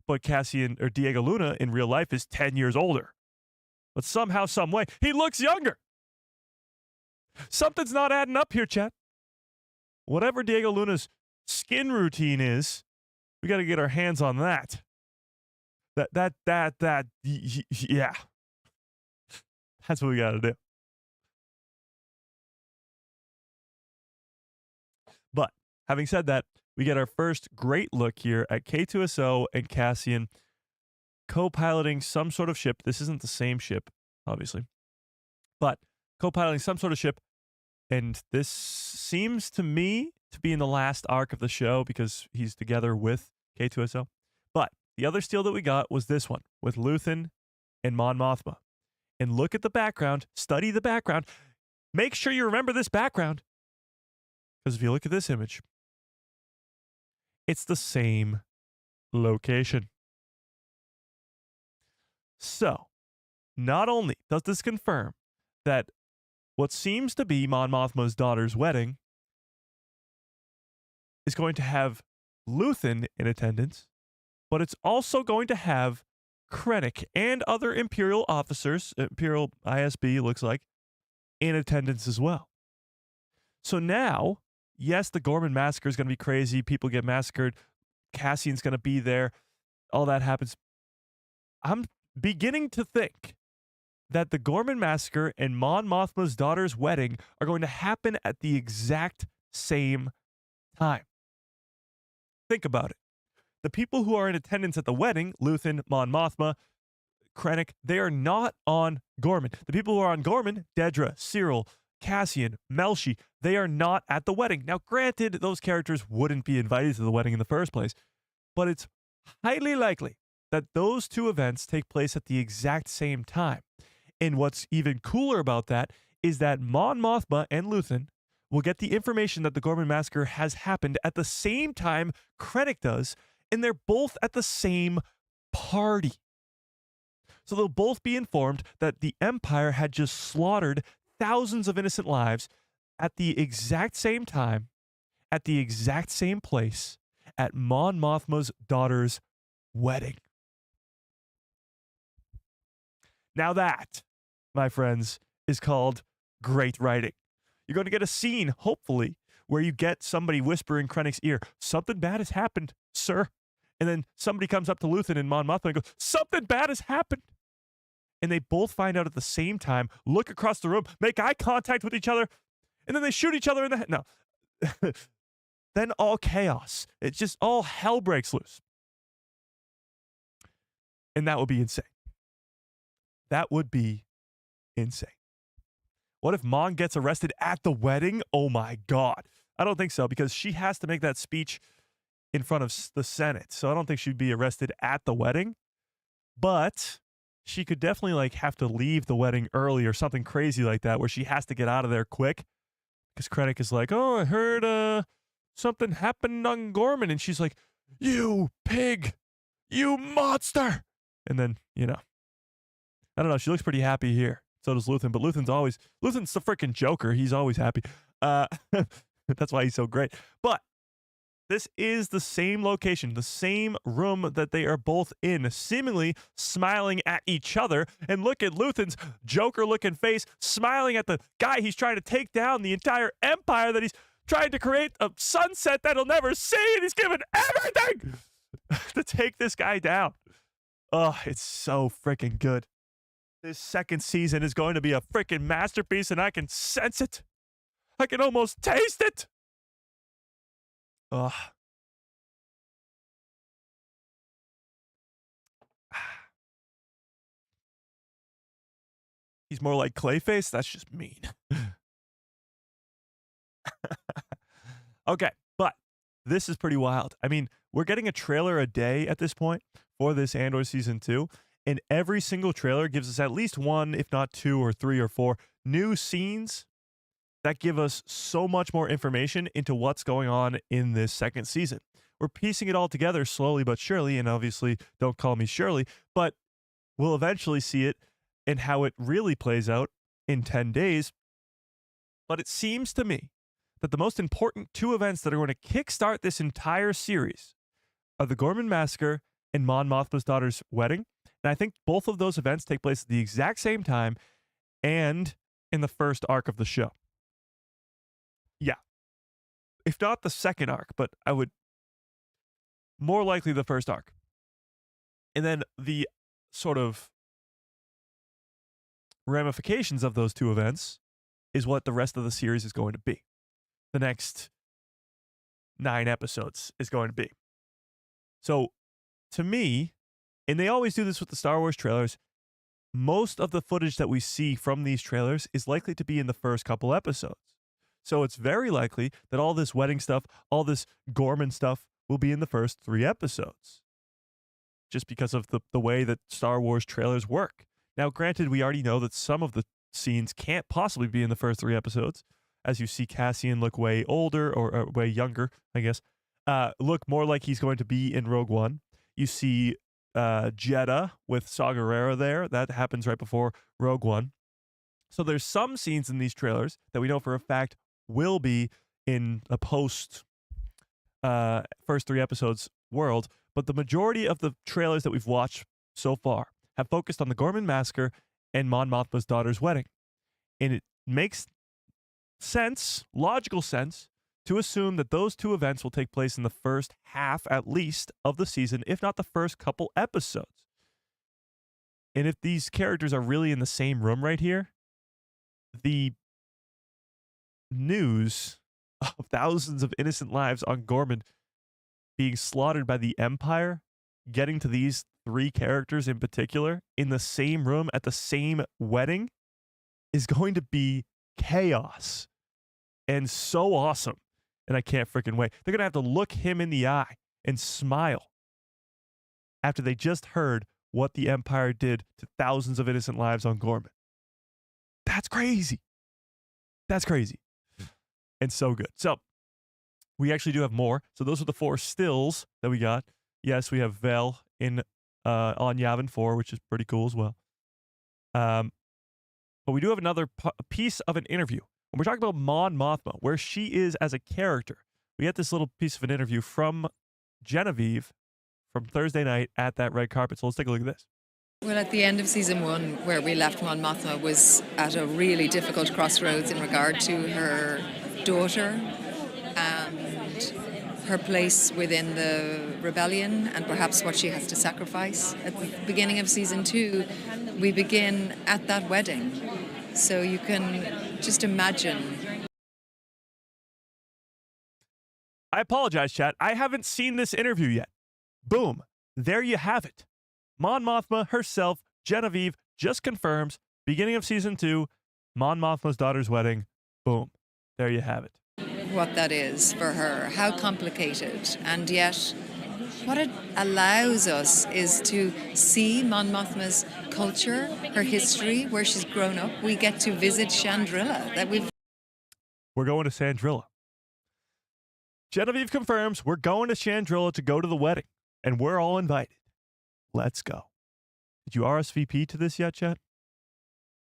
but Cassian or Diego Luna in real life is 10 years older. But somehow, some way, he looks younger. Something's not adding up here, chat. Whatever Diego Luna's skin routine is, we got to get our hands on that. Yeah. That's what we got to do. But having said that, we get our first great look here at K2SO and Cassian co-piloting some sort of ship. This isn't the same ship, obviously, but co-piloting some sort of ship. And this seems to me to be in the last arc of the show because he's together with K2SO. But the other steal that we got was this one with Luthen and Mon Mothma. And look at the background, study the background. Make sure you remember this background. Because if you look at this image, it's the same location. So, not only does this confirm that what seems to be Mon Mothma's daughter's wedding is going to have Luthen in attendance, but it's also going to have Krennic and other Imperial officers, Imperial ISB looks like, in attendance as well. So now, yes, the Gorman massacre is going to be crazy. People get massacred. Cassian's going to be there. All that happens. I'm beginning to think that the Gorman massacre and Mon Mothma's daughter's wedding are going to happen at the exact same time. Think about it. The people who are in attendance at the wedding, Luthen, Mon Mothma, Krennic, they are not on Gorman. The people who are on Gorman, Dedra, Cyril, Cassian, Melshi, they are not at the wedding. Now, granted, those characters wouldn't be invited to the wedding in the first place, but it's highly likely that those two events take place at the exact same time. And what's even cooler about that is that Mon Mothma and Luthen will get the information that the Gorman massacre has happened at the same time Krennic does, and they're both at the same party. So they'll both be informed that the Empire had just slaughtered thousands of innocent lives at the exact same time, at the exact same place, at Mon Mothma's daughter's wedding. Now that, my friends, is called great writing. You're going to get a scene, hopefully, where you get somebody whispering Krennic's ear, something bad has happened, sir. And then somebody comes up to Luthen and Mon Mothma and goes, something bad has happened. And they both find out at the same time, look across the room, make eye contact with each other, and then they shoot each other in the head. No. Then all chaos. It's just all hell breaks loose. And that would be insane. That would be insane. What if Mon gets arrested at the wedding? Oh my God. I don't think so, because she has to make that speech in front of the Senate. So I don't think she'd be arrested at the wedding. But she could definitely like have to leave the wedding early or something crazy like that, where she has to get out of there quick. Because Krennic is like, oh, I heard something happened on Gorman. And she's like, you pig, you monster. And then, you know, I don't know. She looks pretty happy here. So does Luthen. But Luthen's the freaking Joker. He's always happy. That's why he's so great. But this is the same location, the same room that they are both in, seemingly smiling at each other. And look at Luthen's Joker-looking face, smiling at the guy he's trying to take down, the entire empire that he's trying to create a sunset that he'll never see, and he's given everything to take this guy down. Oh, it's so freaking good. This second season is going to be a freaking masterpiece, and I can sense it. I can almost taste it. Ugh. He's more like Clayface? That's just mean. Okay, but this is pretty wild. I mean, we're getting a trailer a day at this point for this Andor Season 2, and every single trailer gives us at least one, if not two or three or four, new scenes that give us so much more information into what's going on in this second season. We're piecing it all together slowly but surely, and obviously, don't call me Shirley, but we'll eventually see it and how it really plays out in 10 days. But it seems to me that the most important two events that are going to kickstart this entire series are the Gorman Massacre and Mon Mothma's daughter's wedding. And I think both of those events take place at the exact same time and in the first arc of the show. Yeah. If not the second arc, but I would more likely the first arc. And then the sort of ramifications of those two events is what the rest of the series is going to be. The next 9 episodes is going to be. So, to me, and they always do this with the Star Wars trailers, most of the footage that we see from these trailers is likely to be in the first couple episodes. So it's very likely that all this wedding stuff, all this Gorman stuff will be in the first 3 episodes. Just because of the way that Star Wars trailers work. Now, granted, we already know that some of the scenes can't possibly be in the first 3 episodes, as you see Cassian look way older, or way younger, I guess, look more like he's going to be in Rogue One. You see Jeddah with Saw Gerrera there. That happens right before Rogue One. So there's some scenes in these trailers that we know for a fact will be in a post first 3 episodes world, but the majority of the trailers that we've watched so far have focused on the Gorman Massacre and Mon Mothma's daughter's wedding. And it makes sense, logical sense, to assume that those 2 events will take place in the first half, at least, of the season, if not the first couple episodes. And if these characters are really in the same room right here, the news of thousands of innocent lives on Gorman being slaughtered by the Empire, getting to these 3 characters in particular in the same room at the same wedding, is going to be chaos and so awesome. And I can't freaking wait. They're going to have to look him in the eye and smile after they just heard what the Empire did to thousands of innocent lives on Gorman. That's crazy. That's crazy. And so good. So we actually do have more. So those are the 4 stills that we got. Yes, we have Vel in on Yavin 4, which is pretty cool as well. But we do have another piece of an interview. When we're talking about Mon Mothma, where she is as a character, we get this little piece of an interview from Genevieve from Thursday night at that red carpet. So let's take a look at this. Well, at the end of season 1, where we left Mon Mothma, was at a really difficult crossroads in regard to her daughter and her place within the rebellion and perhaps what she has to sacrifice. At the beginning of season 2, we begin at that wedding. So you can just imagine. I apologize, chat. I haven't seen this interview yet. Boom. There you have it. Mon Mothma herself, Genevieve, just confirms, beginning of season 2, Mon Mothma's daughter's wedding. Boom. There you have it. What that is for her, how complicated, and yet what it allows us is to see Mon Mothma's culture, her history, where she's grown up. We get to visit Chandrilla. We're going to Chandrilla. Genevieve confirms we're going to Chandrilla to go to the wedding, and we're all invited. Let's go. Did you RSVP to this yet, chat?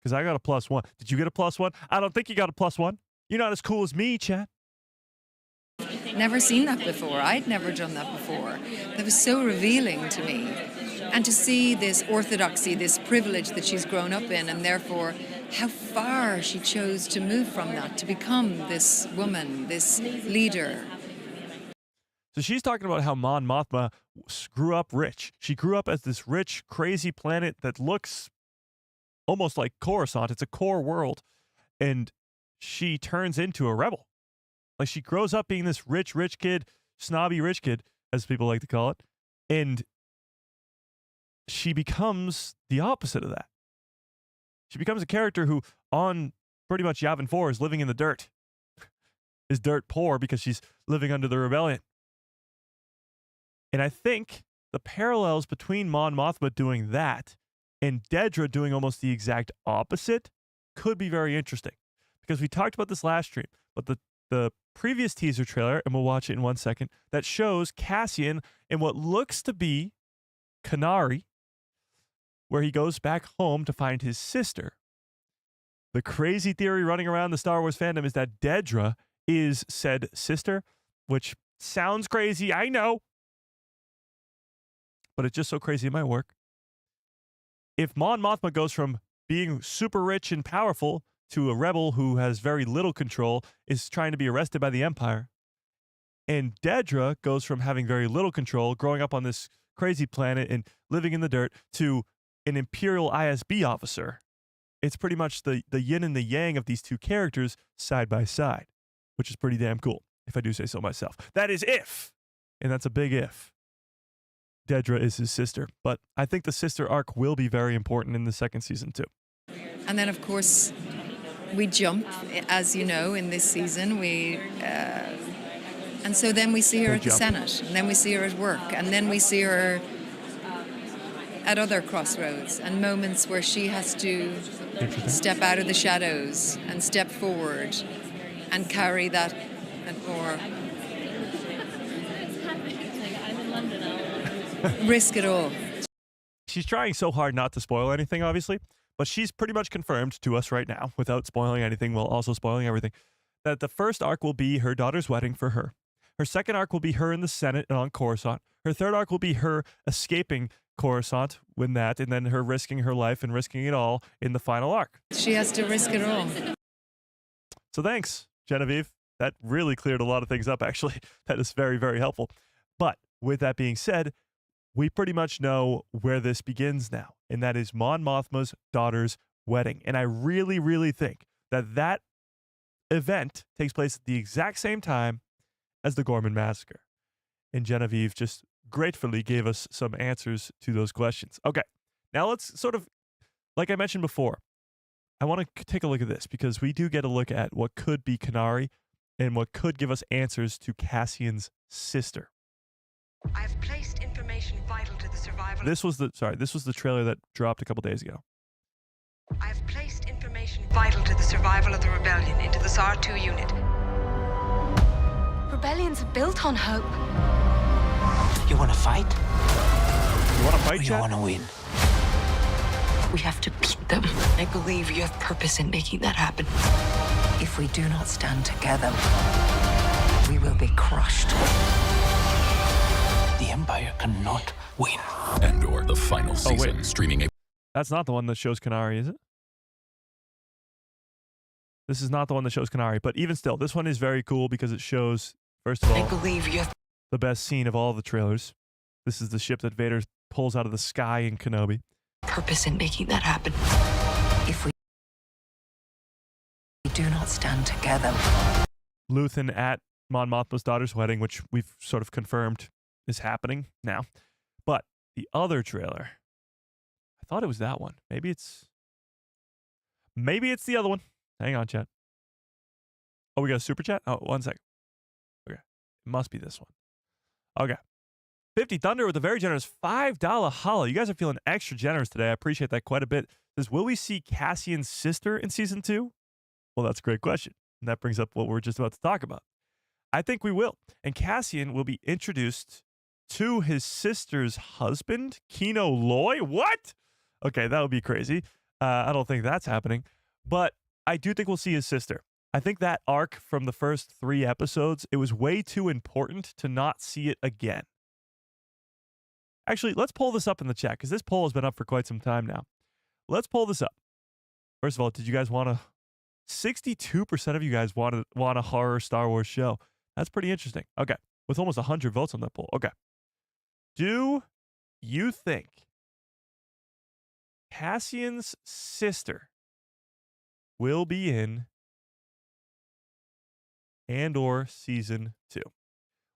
Because I got a +1. Did you get a +1? I don't think you got a +1. You're not as cool as me, chat. Never seen that before. I'd never done that before. That was so revealing to me. And to see this orthodoxy, this privilege that she's grown up in, and therefore how far she chose to move from that, to become this woman, this leader. So she's talking about how Mon Mothma grew up rich. She grew up as this rich, crazy planet that looks almost like Coruscant. It's a core world. And she turns into a rebel. Like, she grows up being this rich kid, snobby rich kid, as people like to call it. And she becomes the opposite of that. She becomes a character who, on pretty much Yavin 4, is living in the dirt. Is dirt poor because she's living under the rebellion. And I think the parallels between Mon Mothma doing that and Dedra doing almost the exact opposite could be very interesting. Because we talked about this last stream, but the previous teaser trailer, and we'll watch it in 1 second, that shows Cassian in what looks to be Kenari, where he goes back home to find his sister. The crazy theory running around the Star Wars fandom is that Dedra is said sister, which sounds crazy, I know. But it's just so crazy it might work. If Mon Mothma goes from being super rich and powerful to a rebel who has very little control, is trying to be arrested by the Empire, and Dedra goes from having very little control, growing up on this crazy planet and living in the dirt, to an Imperial ISB officer, it's pretty much the yin and the yang of these two characters side by side, which is pretty damn cool, if I do say so myself. That is if, and that's a big if, Dedra is his sister. But I think the sister arc will be very important in the second season too. And then, of course, we jump, as you know, in this season. And so then we see her at the Senate, and then we see her at work, and then we see her at other crossroads and moments where she has to step out of the shadows and step forward and carry that or risk it all. She's trying so hard not to spoil anything, obviously, but she's pretty much confirmed to us right now, without spoiling anything while also spoiling everything, that the first arc will be her daughter's wedding for her. Her second arc will be her in the Senate and on Coruscant. Her third arc will be her escaping Coruscant with that, and then her risking her life and risking it all in the final arc. She has to risk it all. So thanks, Genevieve. That really cleared a lot of things up, actually. That is very, very helpful. But with that being said, we pretty much know where this begins now, and that is Mon Mothma's daughter's wedding. And I really, really think that that event takes place at the exact same time as the Gorman Massacre. And Genevieve just gratefully gave us some answers to those questions. Okay, now let's sort of, like I mentioned before, I want to take a look at this because we do get a look at what could be Kenari and what could give us answers to Cassian's sister. I've placed information vital to the survival. This was the trailer that dropped a couple days ago. I've placed information vital to the survival of the rebellion into the SAR-2 unit. Rebellions are built on hope. You want to fight? You want to fight, Or you chat? want to win? We have to beat them. I believe you have purpose in making that happen. If we do not stand together, we will be crushed. The Empire cannot win. Andor, the final season, streaming That's not the one that shows Kenari, is it? This is not the one that shows Kenari, but even still, this one is very cool because it shows, first of I all, believe you have the best scene of all the trailers. This is the ship that Vader pulls out of the sky in Kenobi. purpose in making that happen. If we do not stand together, Luthen at Mon Mothma's daughter's wedding, which we've sort of confirmed is happening now. But the other trailer, I thought it was that one. Maybe it's the other one. Hang on, chat. Oh, we got a super chat? Oh, 1 second. Okay. It must be this one. Okay. 50 Thunder with a very generous $5 hollow. You guys are feeling extra generous today. I appreciate that quite a bit. Says, will we see Cassian's sister in season 2? Well, that's a great question. And that brings up what we're just about to talk about. I think we will. And Cassian will be introduced to his sister's husband, Kino Loy. What? Okay, that would be crazy. I don't think that's happening. But I do think we'll see his sister. I think that arc from the first 3 episodes, it was way too important to not see it again. Actually, let's pull this up in the chat because this poll has been up for quite some time now. Let's pull this up. First of all, did you guys want to... 62% of you guys want a horror Star Wars show. That's pretty interesting. Okay. With almost 100 votes on that poll. Okay. Do you think Cassian's sister will be in Andor season 2?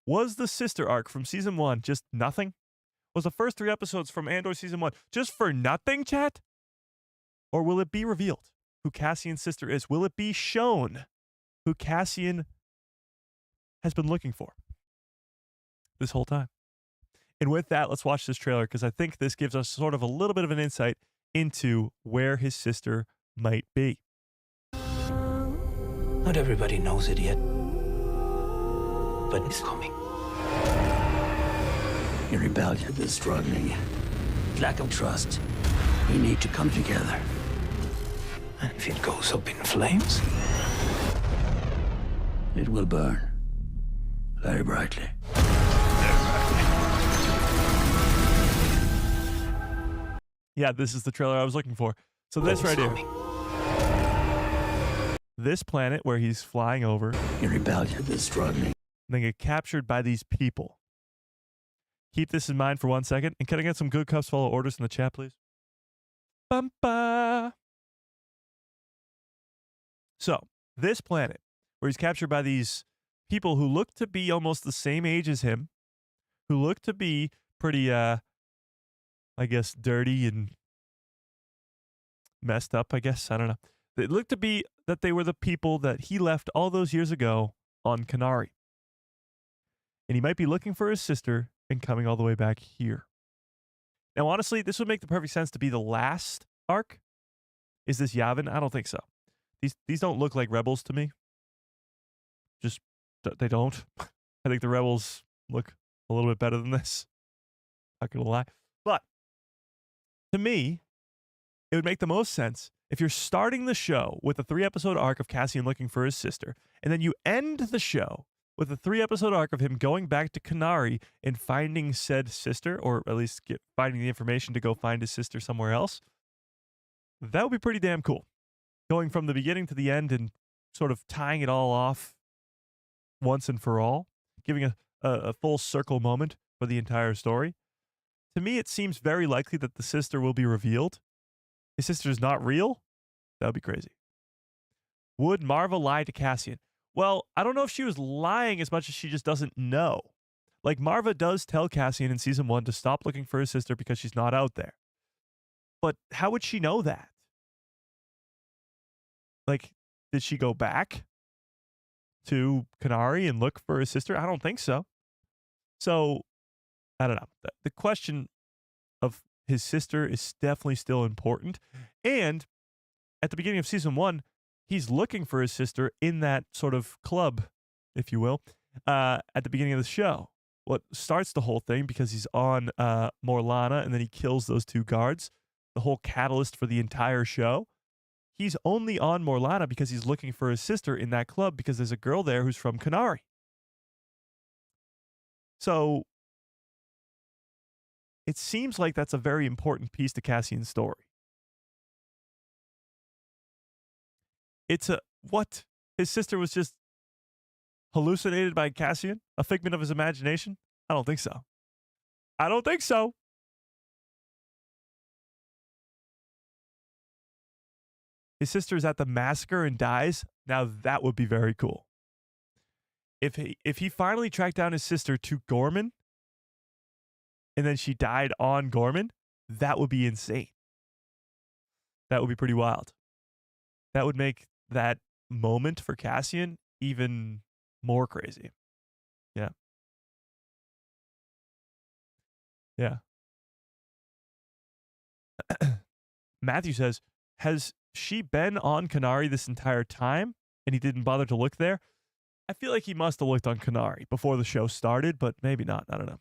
Was the sister arc from season 1 just nothing? Was the first 3 episodes from Andor season 1 just for nothing, chat? Or will it be revealed who Cassian's sister is? Will it be shown who Cassian has been looking for this whole time? And with that, let's watch this trailer because I think this gives us sort of a little bit of an insight into where his sister might be. Not everybody knows it yet, but it's coming. Your rebellion is struggling. Lack of trust. We need to come together. And if it goes up in flames, It will burn very brightly. Yeah, this is the trailer I was looking for. So this right here. This planet where he's flying over. Your rebellion is struggling. Then get captured by these people. Keep this in mind for 1 second. And can I get some good cups follow orders in the chat, please? Bumpa. So, this planet, where he's captured by these people who look to be almost the same age as him, who look to be pretty, I guess, dirty and messed up, I guess. I don't know. They look to be that they were the people that he left all those years ago on Kenari. And he might be looking for his sister and coming all the way back here. Now, honestly, this would make the perfect sense to be the last arc. Is this Yavin? I don't think so. These don't look like rebels to me. Just, they don't. I think the rebels look a little bit better than this. Not gonna lie. But, to me, it would make the most sense if you're starting the show with a 3-episode arc of Cassian looking for his sister, and then you end the show with a 3-episode arc of him going back to Kenari and finding said sister, or at least finding the information to go find his sister somewhere else. That would be pretty damn cool. Going from the beginning to the end and sort of tying it all off once and for all, giving a full circle moment for the entire story. To me, it seems very likely that the sister will be revealed. His sister is not real? That would be crazy. Would Marva lie to Cassian? Well, I don't know if she was lying as much as she just doesn't know. Like, Marva does tell Cassian in season 1 to stop looking for his sister because she's not out there. But how would she know that? Like, did she go back to Kenari and look for his sister? I don't think so. So, I don't know. The question of his sister is definitely still important. And at the beginning of season 1, he's looking for his sister in that sort of club, if you will, at the beginning of the show. What starts the whole thing, because he's on Morlana and then he kills those 2 guards, the whole catalyst for the entire show. He's only on Morlana because he's looking for his sister in that club because there's a girl there who's from Kenari. So it seems like that's a very important piece to Cassian's story. It's a what? His sister was just hallucinated by Cassian? A figment of his imagination? I don't think so. I don't think so. His sister is at the massacre and dies. Now that would be very cool. If he finally tracked down his sister to Gorman and then she died on Gorman, that would be insane. That would be pretty wild. That would make that moment for Cassian even more crazy. Yeah. Yeah. Matthew says, has she been on Kenari this entire time and he didn't bother to look there? I feel like he must have looked on Kenari before the show started, but maybe not. I don't know.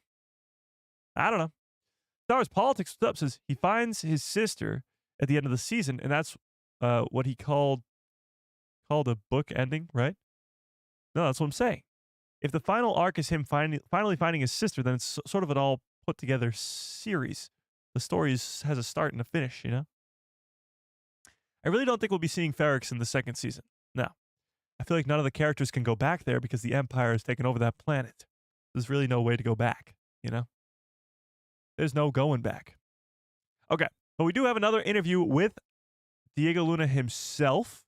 Star Wars Politics up says he finds his sister at the end of the season, and that's what he called a book ending, right? No, that's what I'm saying. If the final arc is him finally finding his sister, then it's sort of an all put together series. The story has a start and a finish, you know? I really don't think we'll be seeing Ferrix in the second season. No. I feel like none of the characters can go back there because the Empire has taken over that planet. There's really no way to go back, you know? There's no going back. Okay, but we do have another interview with Diego Luna himself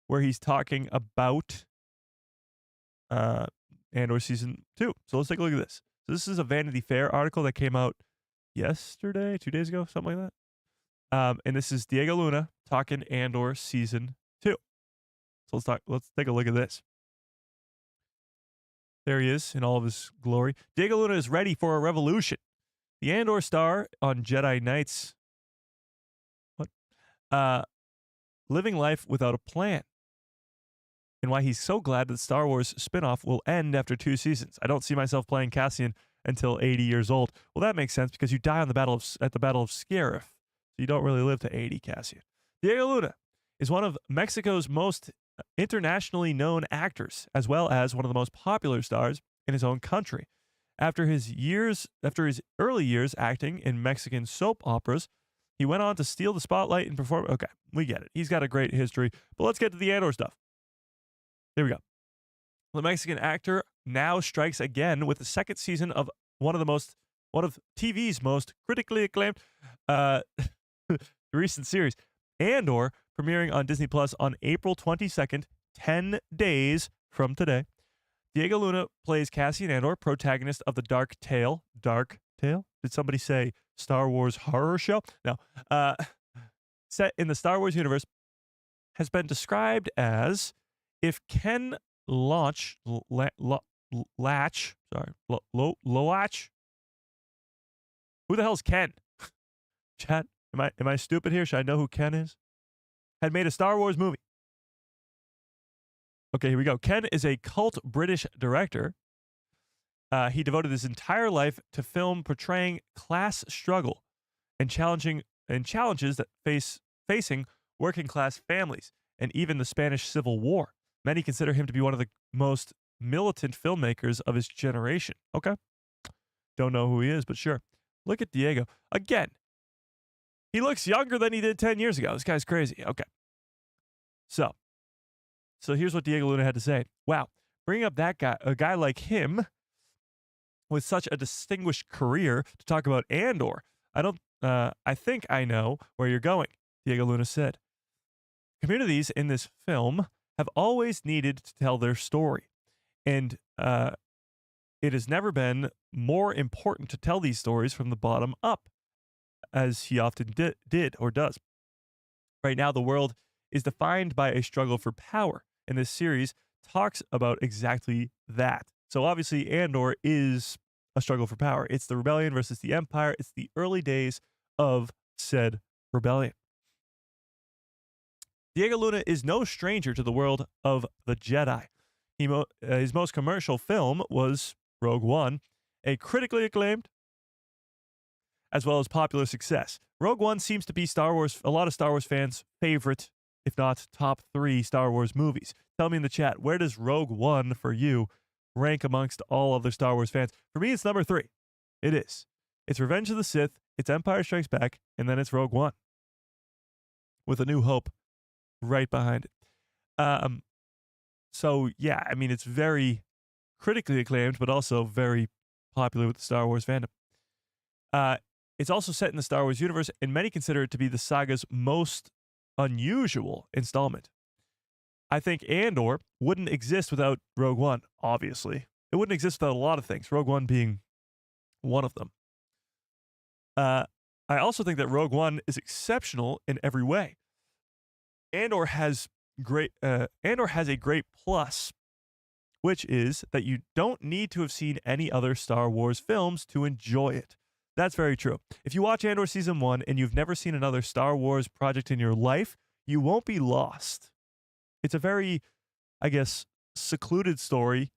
where he's talking about Andor Season 2. So let's take a look at this. So this is a Vanity Fair article that came out yesterday, 2 days ago, something like that. And this is Diego Luna talking Andor Season 2. So let's take a look at this. There he is in all of his glory. Diego Luna is ready for a revolution. The Andor star on Jedi Knights. What? Living life without a plan. And why he's so glad that Star Wars spinoff will end after 2 seasons. I don't see myself playing Cassian until 80 years old. Well, that makes sense because you die on the battle of Scarif. So you don't really live to 80, Cassian. Diego Luna is one of Mexico's most internationally known actors, as well as one of the most popular stars in his own country. After his early years acting in Mexican soap operas, he went on to steal the spotlight and perform. Okay, we get it. He's got a great history, but let's get to the Andor stuff. Here we go. The Mexican actor now strikes again with the second season of one of TV's most critically acclaimed recent series, Andor, premiering on Disney Plus on April 22nd, 10 days from today. Diego Luna plays Cassian Andor, protagonist of the Dark Tale. Dark Tale? Did somebody say Star Wars horror show? No. Set in the Star Wars universe, has been described as if Ken Loach. Who the hell's Ken? Chat, am I stupid here? Should I know who Ken is? Had made a Star Wars movie. Okay, here we go. Ken is a cult British director. He devoted his entire life to film portraying class struggle and challenges that facing working class families and even the Spanish Civil War. Many consider him to be one of the most militant filmmakers of his generation. Okay. Don't know who he is, but sure. Look at Diego. Again, he looks younger than he did 10 years ago. This guy's crazy. Okay. So here's what Diego Luna had to say. Wow. Bringing up a guy like him with such a distinguished career to talk about Andor. I think I know where you're going, Diego Luna said. Communities in this film have always needed to tell their story. And it has never been more important to tell these stories from the bottom up, as he often did or does. Right now, the world is defined by a struggle for power, and this series talks about exactly that. So obviously, Andor is a struggle for power. It's the rebellion versus the Empire. It's the early days of said rebellion. Diego Luna is no stranger to the world of the Jedi. His most commercial film was Rogue One, a critically acclaimed as well as popular success. Rogue One seems to be a lot of Star Wars fans' favorite, if not top 3 Star Wars movies. Tell me in the chat, where does Rogue One for you rank amongst all other Star Wars fans? For me, it's number 3. It is. It's Revenge of the Sith, it's Empire Strikes Back, and then it's Rogue One. With A New Hope right behind it. So yeah, I mean, it's very critically acclaimed, but also very popular with the Star Wars fandom. It's also set in the Star Wars universe, and many consider it to be the saga's most unusual installment. I think Andor wouldn't exist without Rogue One, obviously. It wouldn't exist without a lot of things, Rogue One being one of them. I also think that Rogue One is exceptional in every way. Andor has a great plus, which is that you don't need to have seen any other Star Wars films to enjoy it. That's very true. If you watch Andor Season 1 and you've never seen another Star Wars project in your life, you won't be lost. It's a very, I guess, secluded story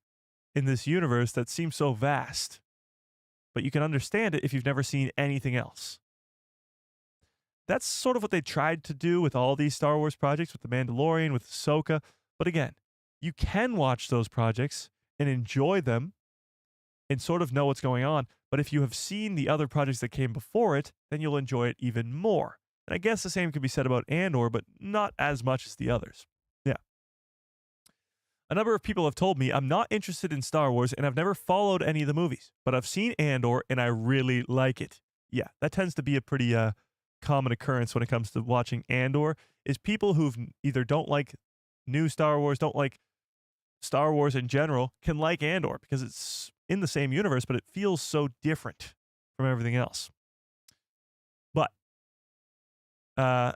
in this universe that seems so vast. But you can understand it if you've never seen anything else. That's sort of what they tried to do with all these Star Wars projects, with The Mandalorian, with Ahsoka. But again, you can watch those projects and enjoy them and sort of know what's going on. But if you have seen the other projects that came before it, then you'll enjoy it even more. And I guess the same could be said about Andor, but not as much as the others. Yeah. A number of people have told me I'm not interested in Star Wars and I've never followed any of the movies, but I've seen Andor and I really like it. Yeah, that tends to be a pretty common occurrence when it comes to watching Andor, is people who've either don't like new Star Wars, don't like Star Wars in general, can like Andor because it's in the same universe, but it feels so different from everything else. But, and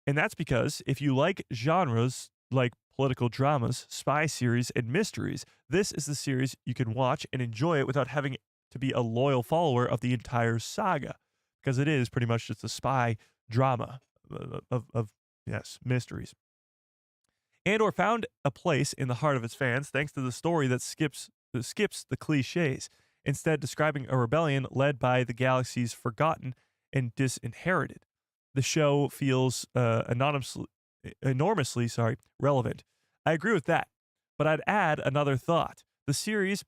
that's because if you like genres like political dramas, spy series, and mysteries, this is the series you can watch and enjoy it without having to be a loyal follower of the entire saga, because it is pretty much just a spy drama of mysteries. Andor found a place in the heart of its fans thanks to the story that skips the cliches, instead describing a rebellion led by the galaxy's forgotten and disinherited. The show feels enormously relevant. I agree with that, but I'd add another thought. The series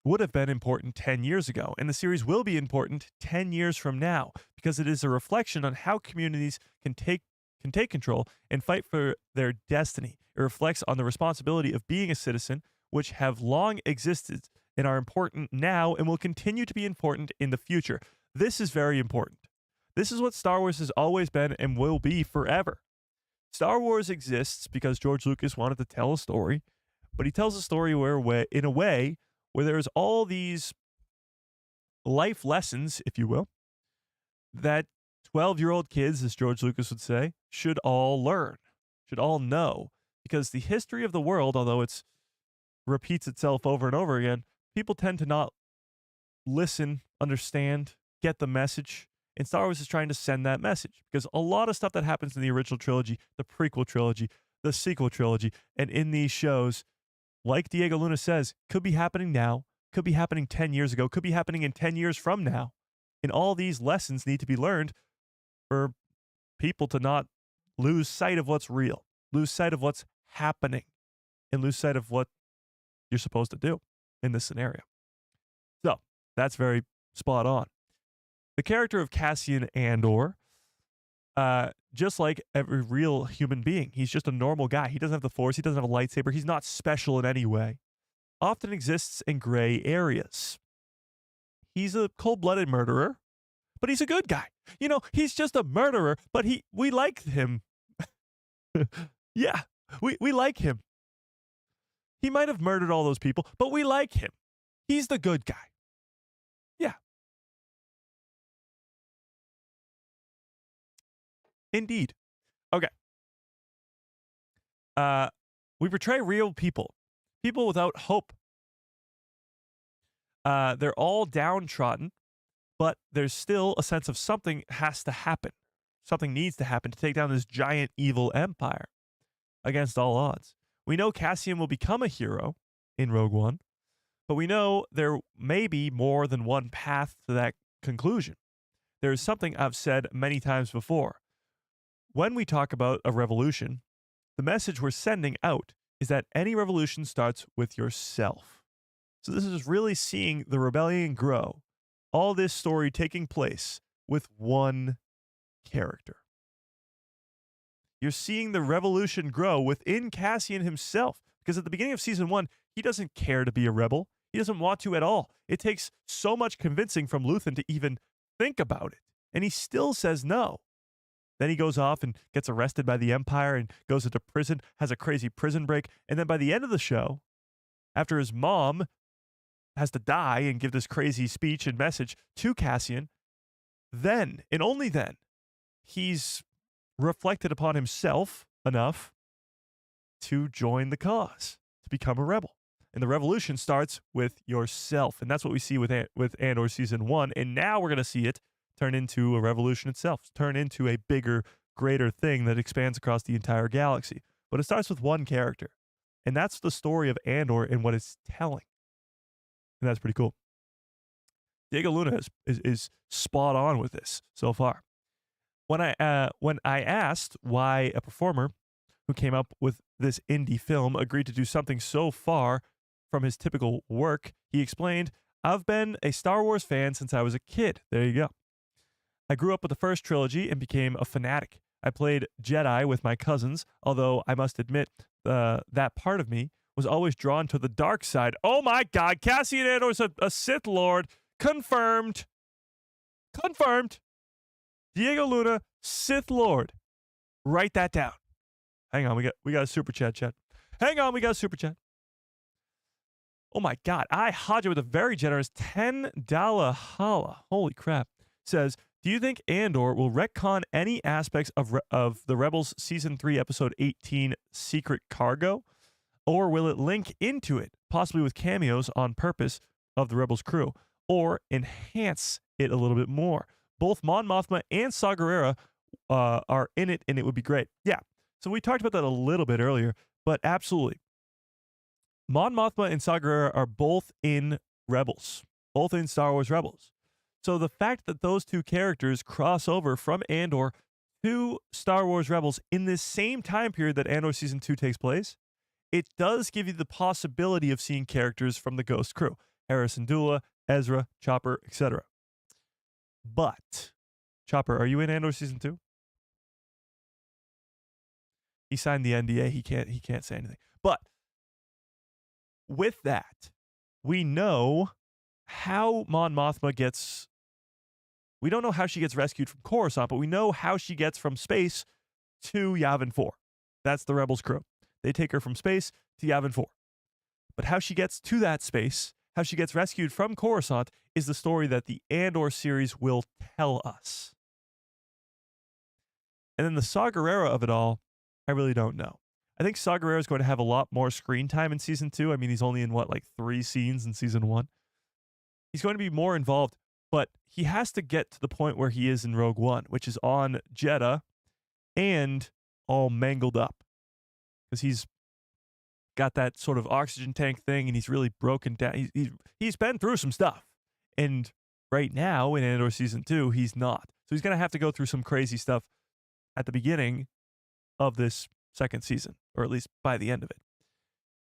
would have been important 10 years ago, and the series will be important 10 years from now, because it is a reflection on how communities can take control and fight for their destiny. It reflects on the responsibility of being a citizen, which have long existed and are important now and will continue to be important in the future. This is very important. This is what Star Wars has always been and will be forever. Star Wars exists because George Lucas wanted to tell a story, but he tells a story in a way where there's all these life lessons, if you will, that 12-year-old kids, as George Lucas would say, should all learn, should all know. Because the history of the world, although it repeats itself over and over again, people tend to not listen, understand, get the message. And Star Wars is trying to send that message, because a lot of stuff that happens in the original trilogy, the prequel trilogy, the sequel trilogy, and in these shows, like Diego Luna says, could be happening now, could be happening 10 years ago, could be happening in 10 years from now. And all these lessons need to be learned for people to not lose sight of what's real, lose sight of what's happening, and lose sight of what you're supposed to do in this scenario. So that's very spot on. The character of Cassian Andor, just like every real human being, he's just a normal guy. He doesn't have the Force. He doesn't have a lightsaber. He's not special in any way. Often exists in gray areas. He's a cold-blooded murderer, but he's a good guy. You know, he's just a murderer, but we like him. Yeah, we like him. He might have murdered all those people, but we like him. He's the good guy. Yeah. Indeed. Okay. We portray real people without hope. They're all downtrodden, but there's still a sense of something has to happen. Something needs to happen to take down this giant evil empire against all odds. We know Cassian will become a hero in Rogue One, but we know there may be more than one path to that conclusion. There is something I've said many times before. When we talk about a revolution, the message we're sending out is that any revolution starts with yourself. So this is really seeing the rebellion grow. All this story taking place with one character. You're seeing the revolution grow within Cassian himself. Because at the beginning of season 1, he doesn't care to be a rebel. He doesn't want to at all. It takes so much convincing from Luthen to even think about it. And he still says no. Then he goes off and gets arrested by the Empire and goes into prison, has a crazy prison break. And then by the end of the show, after his mom has to die and give this crazy speech and message to Cassian, then, and only then, he's reflected upon himself enough to join the cause, to become a rebel. And the revolution starts with yourself. And that's what we see with Andor season 1. And now we're going to see it turn into a revolution itself, turn into a bigger, greater thing that expands across the entire galaxy. But it starts with one character. And that's the story of Andor and what it's telling. And that's pretty cool. Diego Luna is spot on with this so far. When I asked why a performer who came up with this indie film agreed to do something so far from his typical work, he explained, "I've been a Star Wars fan since I was a kid." There you go. "I grew up with the first trilogy and became a fanatic. I played Jedi with my cousins, although I must admit that part of me was always drawn to the dark side." Oh my God, Cassian Andor is a Sith Lord. Confirmed. Confirmed. Diego Luna, Sith Lord. Write that down. Hang on, we got a super chat. Hang on, we got a super chat. Oh my God, I Haja with a very generous $10 holla. Holy crap. Says, "Do you think Andor will retcon any aspects of the Rebels Season 3, Episode 18, Secret Cargo? Or will it link into it, possibly with cameos on purpose of the Rebels crew? Or enhance it a little bit more? Both Mon Mothma and Saw Gerrera are in it, and it would be great." Yeah, so we talked about that a little bit earlier, but absolutely. Mon Mothma and Saw Gerrera are both in Rebels, both in Star Wars Rebels. So the fact that those two characters cross over from Andor to Star Wars Rebels in this same time period that Andor Season 2 takes place, it does give you the possibility of seeing characters from the Ghost crew. Harrison Dula, Ezra, Chopper, etc. But, Chopper, are you in Andor Season 2? He signed the NDA. He can't say anything. But with that, we know how Mon Mothma gets... We don't know how she gets rescued from Coruscant, but we know how she gets from space to Yavin 4. That's the Rebels crew. They take her from space to Yavin 4. But how she gets to that space, how she gets rescued from Coruscant, is the story that the Andor series will tell us. And then the Saw Gerrera of it all, I really don't know. I think Saw Gerrera is going to have a lot more screen time in Season 2. I mean, he's only in, 3 scenes in Season 1? He's going to be more involved, but he has to get to the point where he is in Rogue One, which is on Jeddah and all mangled up. Because he's got that sort of oxygen tank thing, and he's really broken down. He's been through some stuff. And right now, in Andor Season 2, he's not. So he's going to have to go through some crazy stuff at the beginning of this second season, or at least by the end of it.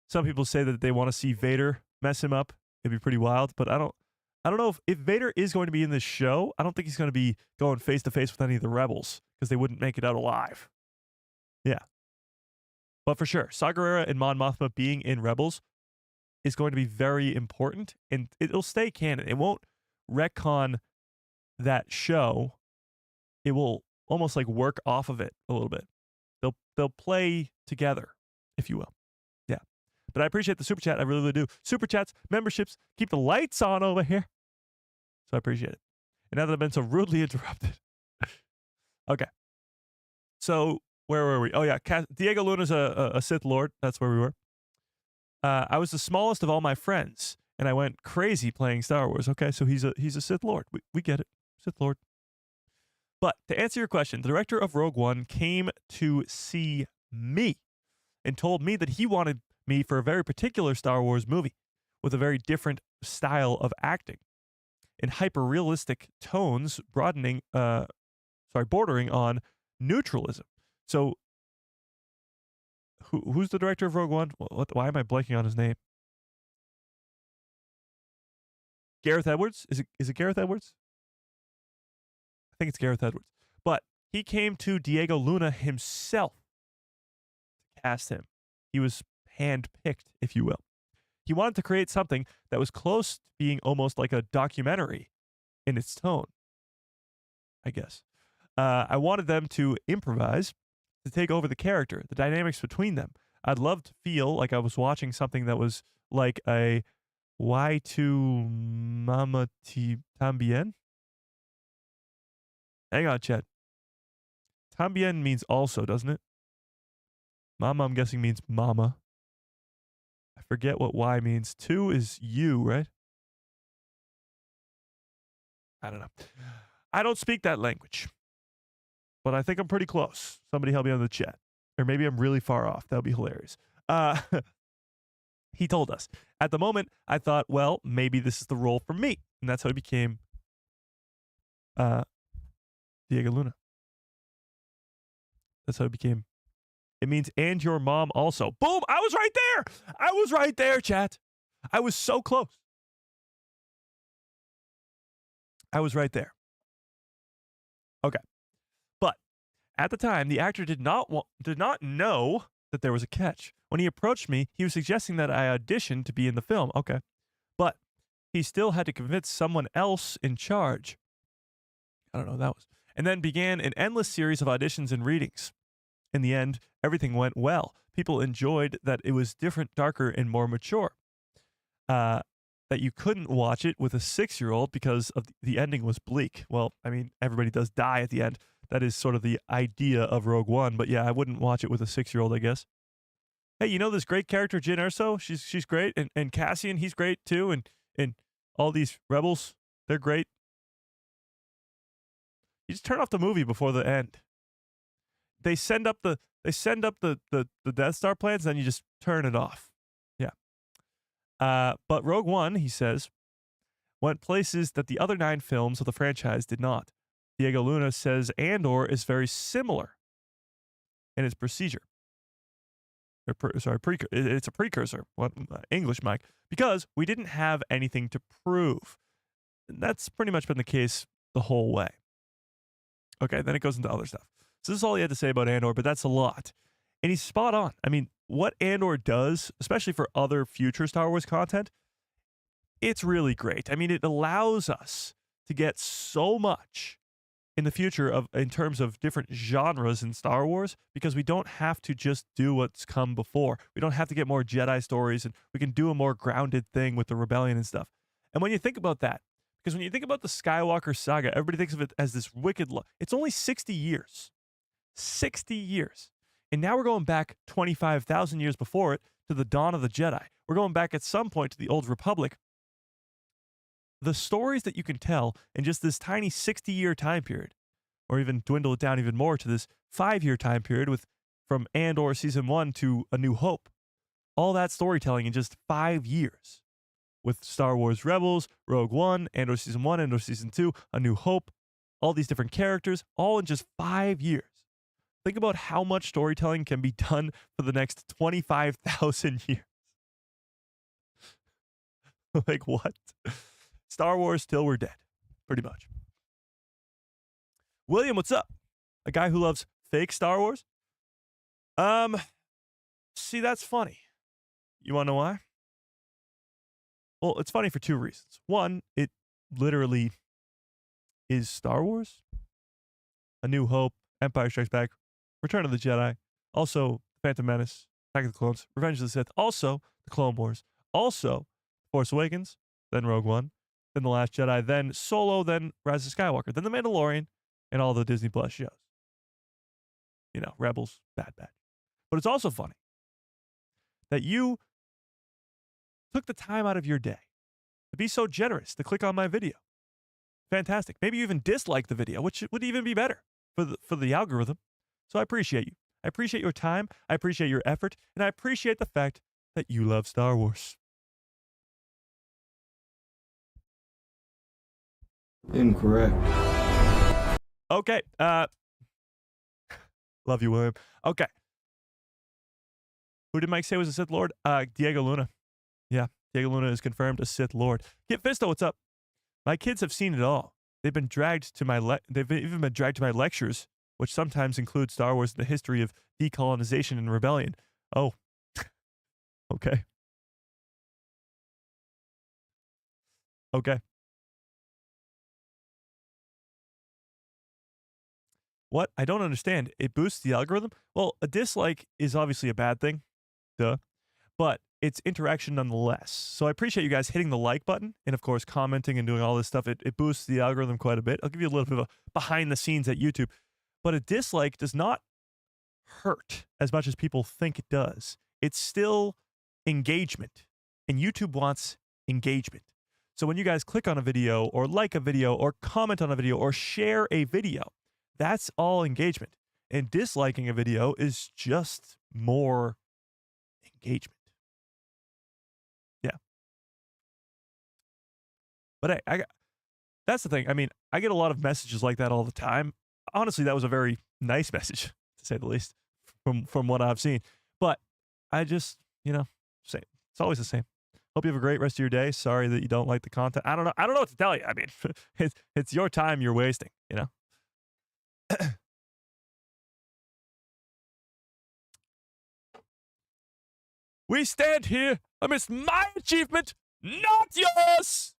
Some people say that they want to see Vader mess him up. It'd be pretty wild, but I don't know if Vader is going to be in this show. I don't think he's going to be going face to face with any of the rebels, because they wouldn't make it out alive. Yeah. But for sure, Saw Gerrera and Mon Mothma being in Rebels is going to be very important, and it'll stay canon. It won't retcon that show. It will almost work off of it a little bit. They'll play together, if you will. Yeah. But I appreciate the super chat. I really, really do. Super chats, memberships, keep the lights on over here. So I appreciate it. And now that I've been so rudely interrupted. Okay. So where were we? Oh yeah, Diego Luna's a Sith Lord. That's where we were. I was the smallest of all my friends, and I went crazy playing Star Wars. Okay, so he's a Sith Lord. We get it. Sith Lord. But to answer your question, the director of Rogue One came to see me and told me that he wanted me for a very particular Star Wars movie with a very different style of acting and hyper-realistic tones, bordering on neutralism. So, who's the director of Rogue One? Why am I blanking on his name? Gareth Edwards? Is it Gareth Edwards? I think it's Gareth Edwards. But he came to Diego Luna himself cast him. He was hand-picked, if you will. He wanted to create something that was close to being almost like a documentary in its tone, I guess. I wanted them to improvise, to take over the character, the dynamics between them. I'd love to feel like I was watching something that was like a Y2 Mama Tambien? Hang on, Chad. Tambien means also, doesn't it? Mama, I'm guessing, means mama. I forget what Y means. 2 is you, right? I don't know. I don't speak that language, but I think I'm pretty close. Somebody help me on the chat. Or maybe I'm really far off. That would be hilarious. He told us. At the moment, I thought, well, maybe this is the role for me. And that's how he became Diego Luna. That's how it became. It means, and your mom also. Boom! I was right there! I was right there, chat. I was so close. I was right there. Okay. But at the time, the actor did not know that there was a catch. When he approached me, he was suggesting that I audition to be in the film. Okay. But he still had to convince someone else in charge. I don't know what that was. And then began an endless series of auditions and readings. In the end, everything went well. People enjoyed that it was different, darker, and more mature. That you couldn't watch it with a 6-year-old because of the ending was bleak. Well, I mean, everybody does die at the end. That is sort of the idea of Rogue One. But yeah, I wouldn't watch it with a 6-year-old, I guess. Hey, you know this great character, Jyn Erso? She's great. And Cassian, he's great too. And all these rebels, they're great. You just turn off the movie before the end. They send up the Death Star plans, then you just turn it off. Yeah. But Rogue One, he says, went places that the other 9 films of the franchise did not. Diego Luna says Andor is very similar in its procedure. It's a precursor. What English, Mike? Because we didn't have anything to prove. And that's pretty much been the case the whole way. Okay, then it goes into other stuff. So this is all he had to say about Andor, but that's a lot. And he's spot on. I mean, what Andor does, especially for other future Star Wars content, it's really great. I mean, it allows us to get so much in the future in terms of different genres in Star Wars, because we don't have to just do what's come before. We don't have to get more Jedi stories, and we can do a more grounded thing with the Rebellion and stuff. And when you think about that, because when you think about the Skywalker saga, everybody thinks of it as this wicked it's only 60 years. 60 years. And now we're going back 25,000 years before it to the dawn of the Jedi. We're going back at some point to the Old Republic. The stories that you can tell in just this tiny 60-year time period, or even dwindle it down even more to this 5-year time period from Andor Season 1 to A New Hope. All that storytelling in just 5 years. With Star Wars Rebels, Rogue One, Andor Season 1, Andor Season 2, A New Hope, all these different characters, all in just 5 years. Think about how much storytelling can be done for the next 25,000 years. Like what? Star Wars till we're dead, pretty much. William, what's up? A guy who loves fake Star Wars? See, that's funny. You want to know why? Well, it's funny for 2 reasons. One, it literally is Star Wars. A New Hope, Empire Strikes Back, Return of the Jedi, also Phantom Menace, Attack of the Clones, Revenge of the Sith, also the Clone Wars, also Force Awakens, then Rogue One, then The Last Jedi, then Solo, then Rise of Skywalker, then The Mandalorian, and all the Disney Plus shows. You know, Rebels, Bad Batch. But it's also funny that you took the time out of your day to be so generous to click on my video. Fantastic. Maybe you even dislike the video, which would even be better for the algorithm. So I appreciate you. I appreciate your time. I appreciate your effort. And I appreciate the fact that you love Star Wars. Incorrect. Okay. Love you, William. Okay. Who did Mike say was a Sith Lord? Diego Luna. Yeah, Diego Luna is confirmed a Sith Lord. Get Fisto, what's up? My kids have seen it all. They've been dragged to my they've even been dragged to my lectures, which sometimes include Star Wars and the history of decolonization and rebellion. Oh, okay. Okay. What? I don't understand. It boosts the algorithm? Well, a dislike is obviously a bad thing. Duh. But it's interaction nonetheless. So I appreciate you guys hitting the like button and, of course, commenting and doing all this stuff. It boosts the algorithm quite a bit. I'll give you a little bit of a behind the scenes at YouTube. But a dislike does not hurt as much as people think it does. It's still engagement. And YouTube wants engagement. So when you guys click on a video or like a video or comment on a video or share a video, that's all engagement. And disliking a video is just more engagement. Yeah. But hey, that's the thing. I mean, I get a lot of messages like that all the time. Honestly, that was a very nice message, to say the least, from what I've seen. But I just, same. It's always the same. Hope you have a great rest of your day. Sorry that you don't like the content. I don't know what to tell you. I mean, it's your time you're wasting, We stand here amidst my achievement, not yours!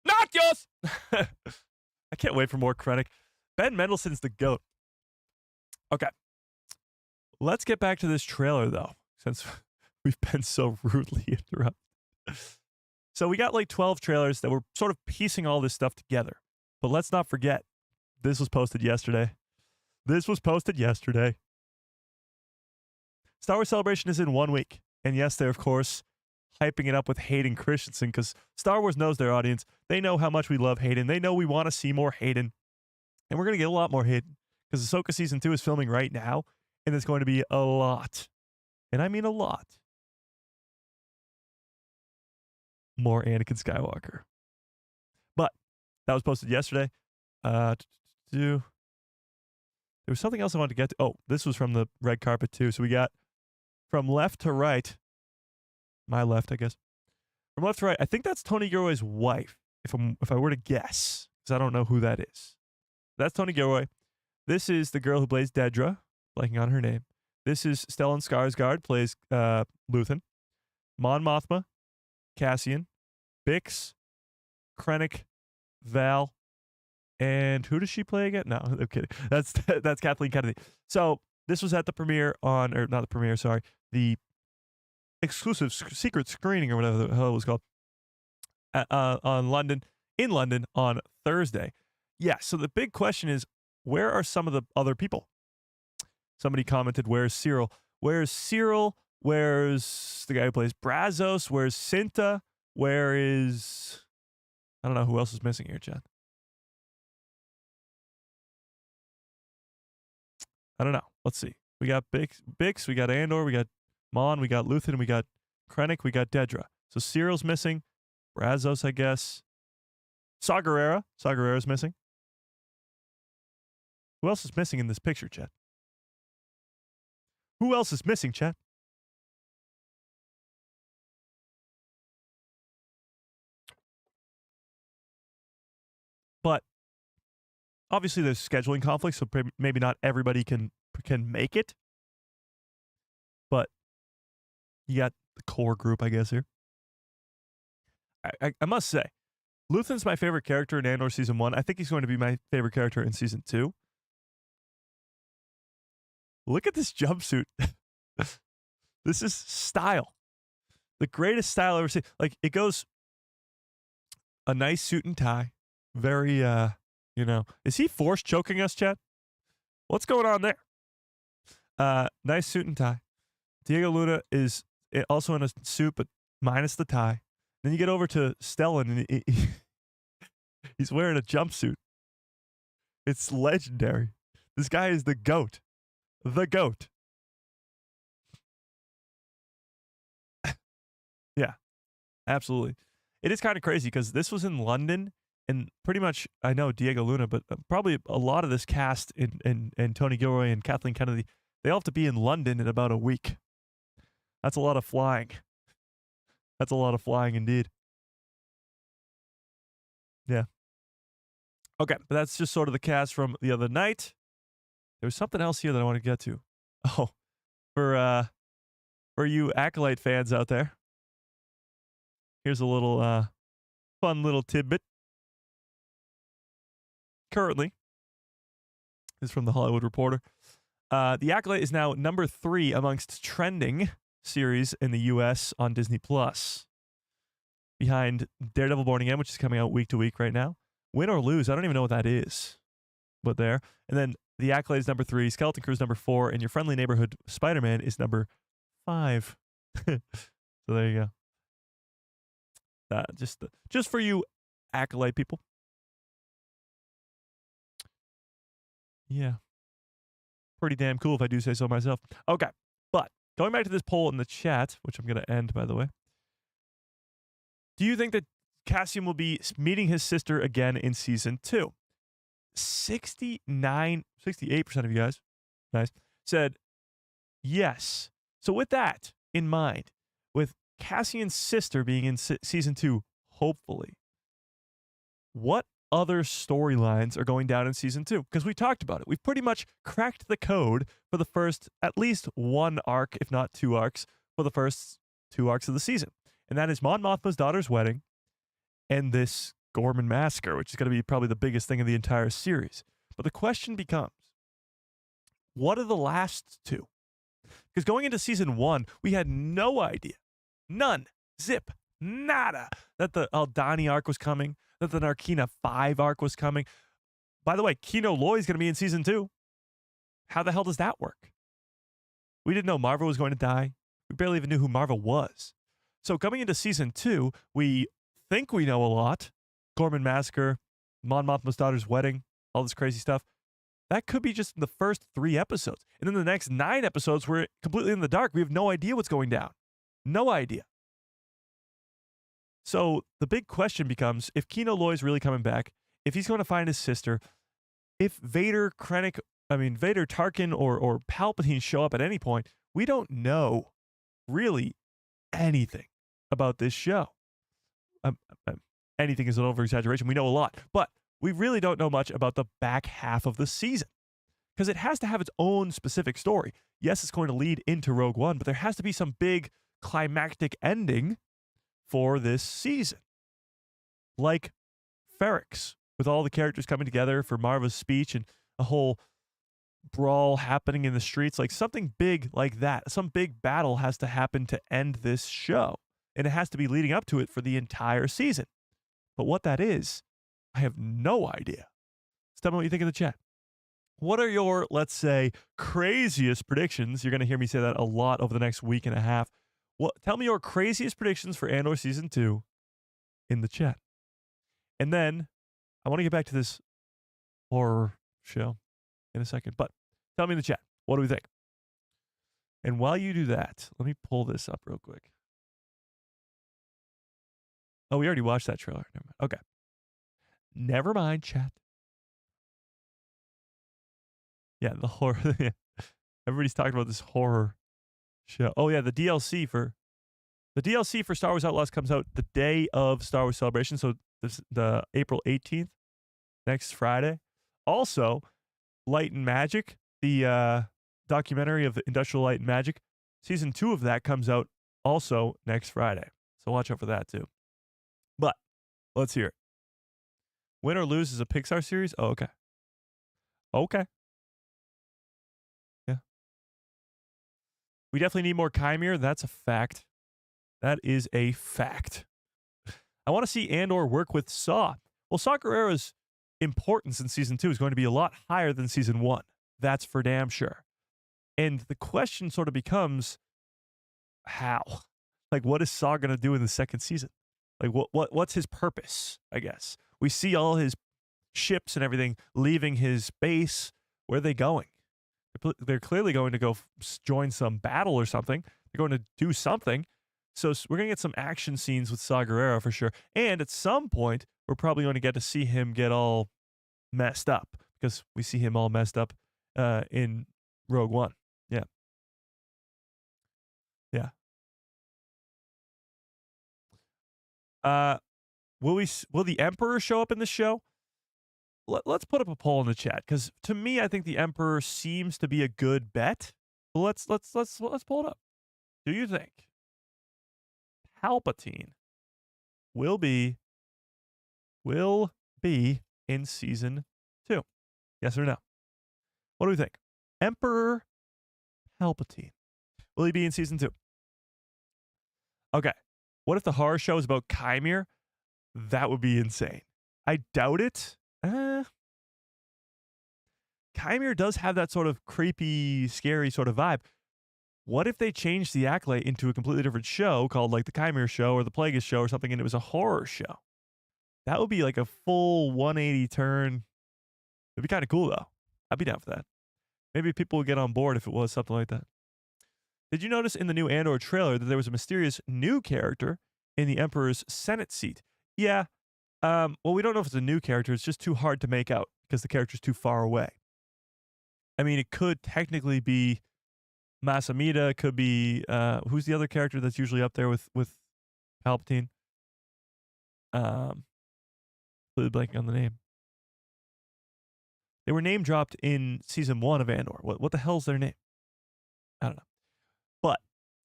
Not yours! I can't wait for more Krennic. Ben Mendelsohn's the GOAT. Okay. Let's get back to this trailer, though, since we've been so rudely interrupted. So we got like 12 trailers that were sort of piecing all this stuff together. But let's not forget, this was posted yesterday. Star Wars Celebration is in 1 week. And yes, they're, of course, hyping it up with Hayden Christensen because Star Wars knows their audience. They know how much we love Hayden. They know we want to see more Hayden. And we're going to get a lot more Hayden because Ahsoka Season 2 is filming right now. And it's going to be a lot. And I mean a lot. More Anakin Skywalker. But that was posted yesterday. There was something else I wanted to get to. Oh, this was from the red carpet too. So we got from left to right. My left, I guess. From left to right, I think that's Tony Gilroy's wife. If I were to guess, because I don't know who that is. That's Tony Gilroy. This is the girl who plays Dedra, blanking on her name. This is Stellan Skarsgård, plays Luthen. Mon Mothma, Cassian, Bix, Krennic, Val, and who does she play again? No, I'm kidding. That's Kathleen Kennedy. So this was at the premiere the exclusive secret screening or whatever the hell it was called in London on Thursday. Yeah, so the big question is, where are some of the other people? Somebody commented, where's Cyril? Where's Cyril? Where's the guy who plays Brazos? Where's Cinta? Where is... I don't know who else is missing here, Chad. I don't know. Let's see. We got Bix, we got Andor, we got Mon, we got Luthen, we got Krennic, we got Dedra. So Cyril's missing. Brazos, I guess. Saw Gerrera. Saw Gerrera's missing. Who else is missing in this picture, Chad? Who else is missing, Chad? But obviously there's scheduling conflicts, so maybe not everybody can make it. But you got the core group, I guess, here. I must say, Luthen's my favorite character in Andor Season 1. I think he's going to be my favorite character in Season 2. Look at this jumpsuit. This is style. The greatest style I've ever seen. Like, it goes a nice suit and tie. Very, is he force choking us, Chad? What's going on there? Nice suit and tie. Diego Luna is also in a suit, but minus the tie. Then you get over to Stellan, and he's wearing a jumpsuit. It's legendary. This guy is the GOAT. The GOAT. Yeah, absolutely. It is kind of crazy because this was in London, and pretty much, I know Diego Luna, but probably a lot of this cast and Tony Gilroy and Kathleen Kennedy, they all have to be in London in about a week. That's a lot of flying. That's a lot of flying indeed. Yeah. Okay, but that's just sort of the cast from the other night. There was something else here that I want to get to. Oh, for you Acolyte fans out there, here's a little fun little tidbit. Currently, this is from the Hollywood Reporter. The Acolyte is now number 3 amongst trending series in the U.S. on Disney Plus, behind Daredevil Born Again, which is coming out week to week right now. Win or Lose, I don't even know what that is, but there. And then The Acolyte is number 3, Skeleton Crew is number 4, and Your Friendly Neighborhood Spider-Man is number 5. So there you go. Just for you Acolyte people. Yeah. Pretty damn cool if I do say so myself. Okay, but going back to this poll in the chat, which I'm going to end, by the way. Do you think that Cassian will be meeting his sister again in season 2? 68% of you guys, nice, said yes. So with that in mind, with Cassian's sister being in season 2, hopefully, what other storylines are going down in season 2? Because we talked about it. We've pretty much cracked the code for the first at least one arc, if not 2 arcs, for the first 2 arcs of the season. And that is Mon Mothma's daughter's wedding and this Gorman massacre, which is going to be probably the biggest thing of the entire series. But the question becomes, what are the last 2? Because going into season 1, we had no idea, none, zip, nada, that the Aldani arc was coming, that the Narkina 5 arc was coming. By the way, Kino Loy is going to be in season 2. How the hell does that work? We didn't know Marva was going to die. We barely even knew who Marva was. So coming into season 2, we think we know a lot. Gorman Massacre, Mon Mothma's daughter's wedding, all this crazy stuff. That could be just in the first 3 episodes. And then the next 9 episodes, we're completely in the dark. We have no idea what's going down. No idea. So the big question becomes, if Kino Loy is really coming back, if he's going to find his sister, if Vader, Tarkin, or Palpatine show up at any point, we don't know really anything about this show. Anything is an over-exaggeration. We know a lot. But we really don't know much about the back half of the season, because it has to have its own specific story. Yes, it's going to lead into Rogue One, but there has to be some big climactic ending for this season. Like Ferrix, with all the characters coming together for Marva's speech and a whole brawl happening in the streets, like something big like that. Some big battle has to happen to end this show, and it has to be leading up to it for the entire season. But what that is, I have no idea. So tell me what you think in the chat. What are your, let's say, craziest predictions? You're going to hear me say that a lot over the next week and a half. Tell me your craziest predictions for Andor Season 2 in the chat. And then I want to get back to this horror show in a second. But tell me in the chat, what do we think? And while you do that, let me pull this up real quick. Oh, we already watched that trailer. Never mind. Okay. Never mind, chat. Yeah, the horror. Everybody's talking about this horror show. Oh yeah, the DLC for Star Wars Outlaws comes out the day of Star Wars Celebration, so the April 18th, next Friday. Also, Light and Magic, the documentary of Industrial Light and Magic, season 2 of that comes out also next Friday. So watch out for that too. But let's hear it. Win or Lose is a Pixar series? Oh, okay. Okay. Yeah. We definitely need more Chimere. That's a fact. That is a fact. I want to see Andor work with Saw. Well, Saw Gerrera's importance in season 2 is going to be a lot higher than season 1. That's for damn sure. And the question sort of becomes, how? Like, what is Saw going to do in the second season? Like, what's his purpose, I guess? We see all his ships and everything leaving his base. Where are they going? They're clearly going to go join some battle or something. They're going to do something. So we're going to get some action scenes with Saw Gerrera for sure. And at some point, we're probably going to get to see him get all messed up, because we see him all messed up in Rogue One. Yeah. Yeah. Will the Emperor show up in the show? Let's put up a poll in the chat, because to me, I think the Emperor seems to be a good bet. Well, let's pull it up. Do you think Palpatine will be in season 2? Yes or no? What do we think? Emperor Palpatine. Will he be in season 2? Okay. What if the horror show is about Chimere? That would be insane. I doubt it. Chimere does have that sort of creepy, scary sort of vibe. What if they changed the Acolyte into a completely different show called like the Chimere Show or the Plagueis Show or something, and it was a horror show? That would be like a full 180 turn. It'd be kind of cool though. I'd be down for that. Maybe people would get on board if it was something like that. Did you notice in the new Andor trailer that there was a mysterious new character in the Emperor's Senate seat? Yeah. Well, we don't know if it's a new character. It's just too hard to make out because the character's too far away. I mean, it could technically be Masamita. It could be who's the other character that's usually up there with Palpatine? Completely blanking on the name. They were name dropped in season 1 of Andor. What the hell's their name? I don't know. But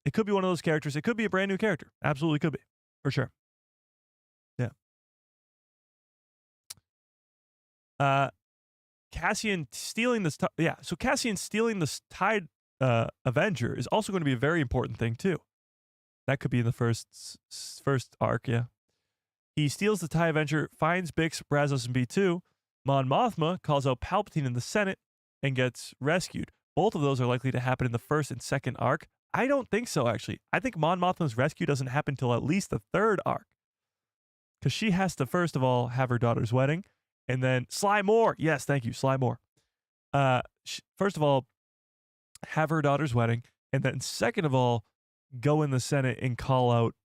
it could be one of those characters. It could be a brand new character. Absolutely could be. For sure. Yeah. Cassian stealing this. So Cassian stealing this TIE Avenger is also going to be a very important thing too. That could be in the first arc. Yeah. He steals the TIE Avenger, finds Bix, Brazos, and B2. Mon Mothma calls out Palpatine in the Senate and gets rescued. Both of those are likely to happen in the first and second arc. I don't think so, actually. I think Mon Mothma's rescue doesn't happen till at least the third arc. Because she has to, first of all, have her daughter's wedding. And then Sly Moore. Yes, thank you, Sly Moore. First of all, have her daughter's wedding. And then second of all, go in the Senate and call out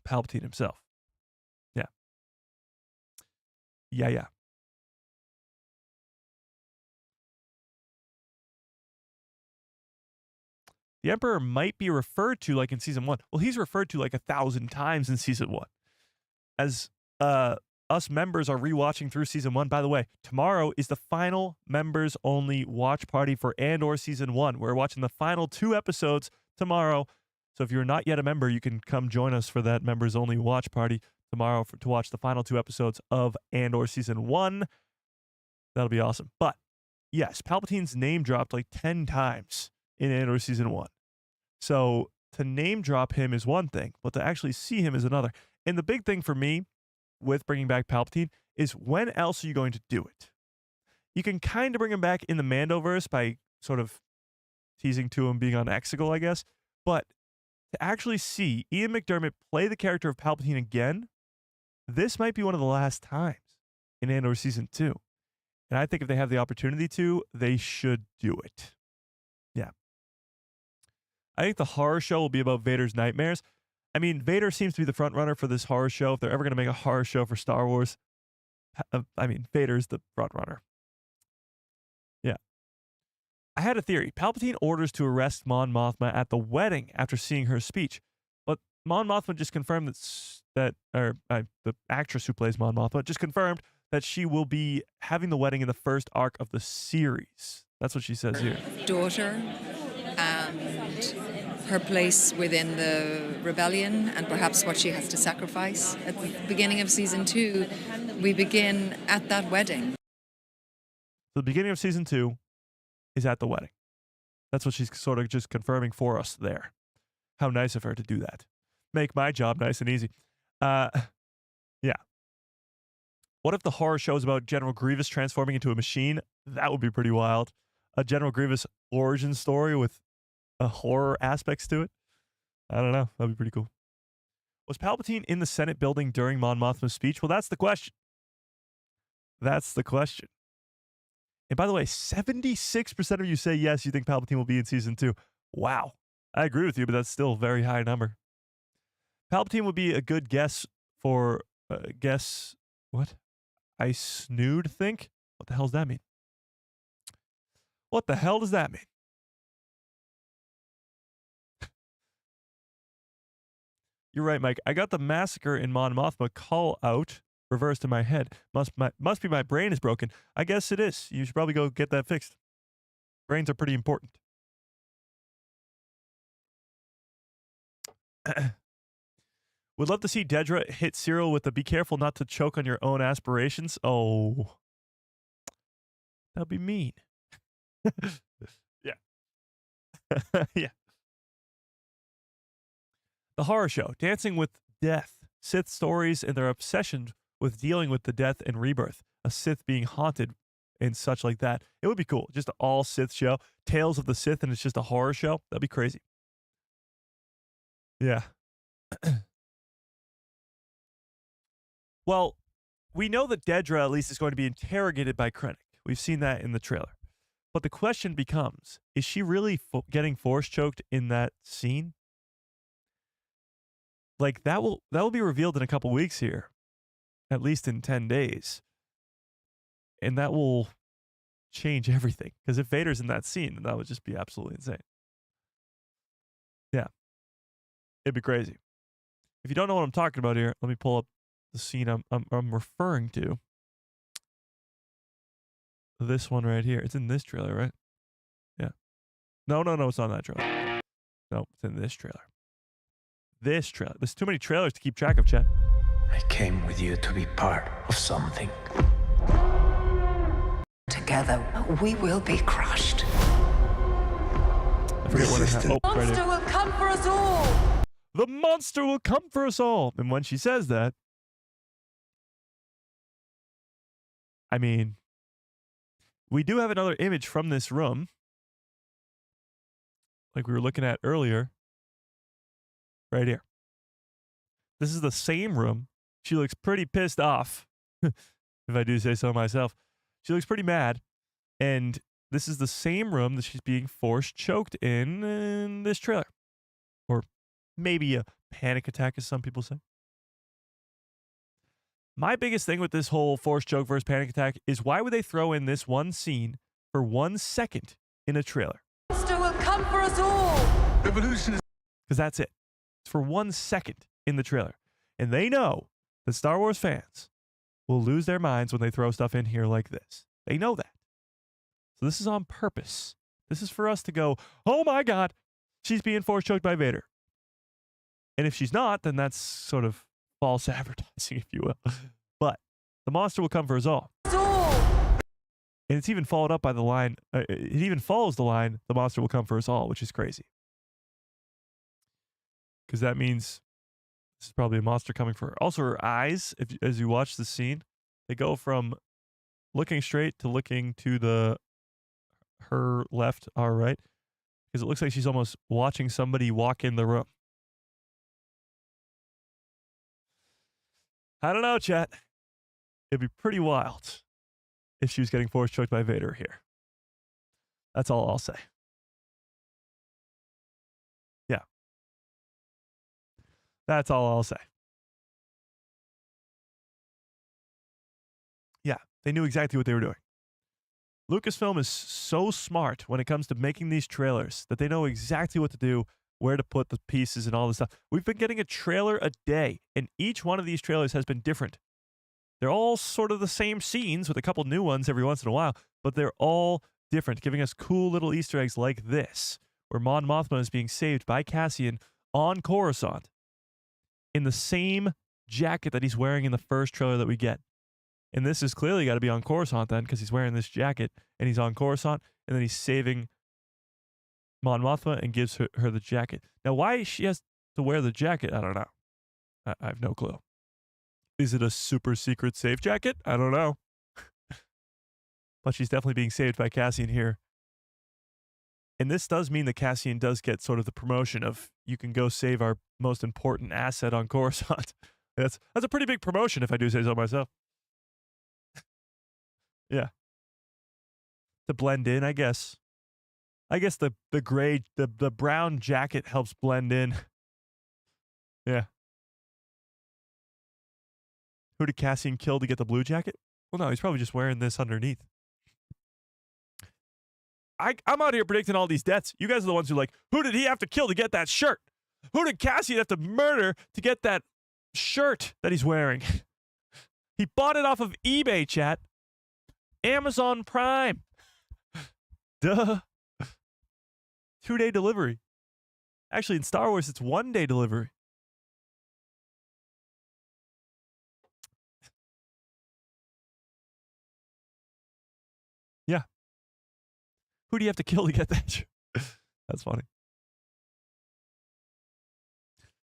Palpatine himself. Yeah. Yeah. The Emperor might be referred to like in season 1. Well, he's referred to like 1,000 times in season 1. As us members are rewatching through season 1. By the way, tomorrow is the final members only watch party for Andor season 1. We're watching the final 2 episodes tomorrow. So if you're not yet a member, you can come join us for that members only watch party tomorrow to watch the final 2 episodes of Andor season 1. That'll be awesome. But yes, Palpatine's name dropped like 10 times in Andor season 1. So to name drop him is one thing, but to actually see him is another. And the big thing for me with bringing back Palpatine is when else are you going to do it? You can kind of bring him back in the Mandoverse by sort of teasing to him being on Exegol, I guess. But to actually see Ian McDiarmid play the character of Palpatine again, this might be one of the last times in Andor season 2. And I think if they have the opportunity to, they should do it. Yeah. I think the horror show will be about Vader's nightmares. I mean, Vader seems to be the front runner for this horror show. If they're ever going to make a horror show for Star Wars, I mean, Vader's the front runner. Yeah. I had a theory. Palpatine orders to arrest Mon Mothma at the wedding after seeing her speech. But Mon Mothma just confirmed the actress who plays Mon Mothma just confirmed that she will be having the wedding in the first arc of the series. That's what she says here. Daughter and her place within the rebellion and perhaps what she has to sacrifice. At the beginning of season 2, we begin at that wedding. The beginning of season 2 is at the wedding. That's what she's sort of just confirming for us there. How nice of her to do that. Make my job nice and easy. Yeah. What if the horror show is about General Grievous transforming into a machine? That would be pretty wild. A General Grievous origin story with a horror aspects to it. I don't know. That'd be pretty cool. Was Palpatine in the Senate building during Mon Mothma's speech? Well, that's the question. That's the question. And by the way, 76% of you say yes, you think Palpatine will be in season 2. Wow. I agree with you, but that's still a very high number. Palpatine would be a good guess for, what? I snood think? What the hell does that mean? What the hell does that mean? You're right, Mike. I got the massacre in Mon Mothma call out reversed in my head. Must be my brain is broken. I guess it is. You should probably go get that fixed. Brains are pretty important. Would love to see Dedra hit Cyril with the "be careful not to choke on your own aspirations." Oh, that'd be mean. Yeah. Yeah. The horror show, Dancing with Death. Sith stories and their obsession with dealing with the death and rebirth. A Sith being haunted and such like that. It would be cool. Just an all Sith show. Tales of the Sith, and it's just a horror show. That'd be crazy. Yeah. Well, we know that Dedra at least is going to be interrogated by Krennic. We've seen that in the trailer. But the question becomes, is she really getting force choked in that scene? Like, that will be revealed in a couple weeks here, at least in 10 days. And that will change everything. Because if Vader's in that scene, then that would just be absolutely insane. Yeah. It'd be crazy. If you don't know what I'm talking about here, let me pull up the scene I'm referring to. This one right here. It's in this trailer, right? Yeah. No, it's not in that trailer. No, it's in this trailer. This trailer. There's too many trailers to keep track of, chat. I came with you to be part of something. Together, we will be crushed. I forget what it had. Oh, right Monster here. will come for us all. The monster will come for us all. And when she says that, I mean, we do have another image from this room, like we were looking at earlier, right here. This is the same room. She looks pretty pissed off, if I do say so myself. She looks pretty mad, and this is the same room that she's being force choked in this trailer. Or maybe a panic attack, as some people say. My biggest thing with this whole force choke versus panic attack is, why would they throw in this one scene for 1 second in a trailer? Monster will come for us all. Evolution is Because that's it. It's for 1 second in the trailer. And they know that Star Wars fans will lose their minds when they throw stuff in here like this. They know that. So this is on purpose. This is for us to go, oh my God, she's being force choked by Vader. And if she's not, then that's sort of false advertising, if you will. But the monster will come for us all. And it's even followed up by the line, it even follows the line, the monster will come for us all, which is crazy. Because that means this is probably a monster coming for her. Also, her eyes, as you watch the scene, they go from looking straight to looking to her left, our right. Because it looks like she's almost watching somebody walk in the room. I don't know, chat. It'd be pretty wild if she was getting force choked by Vader here. That's all I'll say. Yeah. That's all I'll say. Yeah, they knew exactly what they were doing. Lucasfilm is so smart when it comes to making these trailers that they know exactly what to do, where to put the pieces and all this stuff. We've been getting a trailer a day, and each one of these trailers has been different. They're all sort of the same scenes with a couple new ones every once in a while, but they're all different, giving us cool little Easter eggs like this, where Mon Mothma is being saved by Cassian on Coruscant in the same jacket that he's wearing in the first trailer that we get. And this is clearly got to be on Coruscant then, because he's wearing this jacket, and he's on Coruscant, and then he's saving Mon Mothma and gives her the jacket. Now, why she has to wear the jacket, I don't know. I have no clue. Is it a super secret safe jacket? I don't know. But she's definitely being saved by Cassian here. And this does mean that Cassian does get sort of the promotion of, you can go save our most important asset on Coruscant. That's a pretty big promotion, if I do say so myself. Yeah. To blend in, I guess. I guess the gray, the brown jacket helps blend in. Yeah. Who did Cassian kill to get the blue jacket? Well, no, he's probably just wearing this underneath. I'm out here predicting all these deaths. You guys are the ones who are like, who did he have to kill to get that shirt? Who did Cassian have to murder to get that shirt that he's wearing? He bought it off of eBay, chat. Amazon Prime. Duh. 2-day delivery. Actually, in Star Wars, it's 1 day delivery. Yeah. Who do you have to kill to get that? That's funny.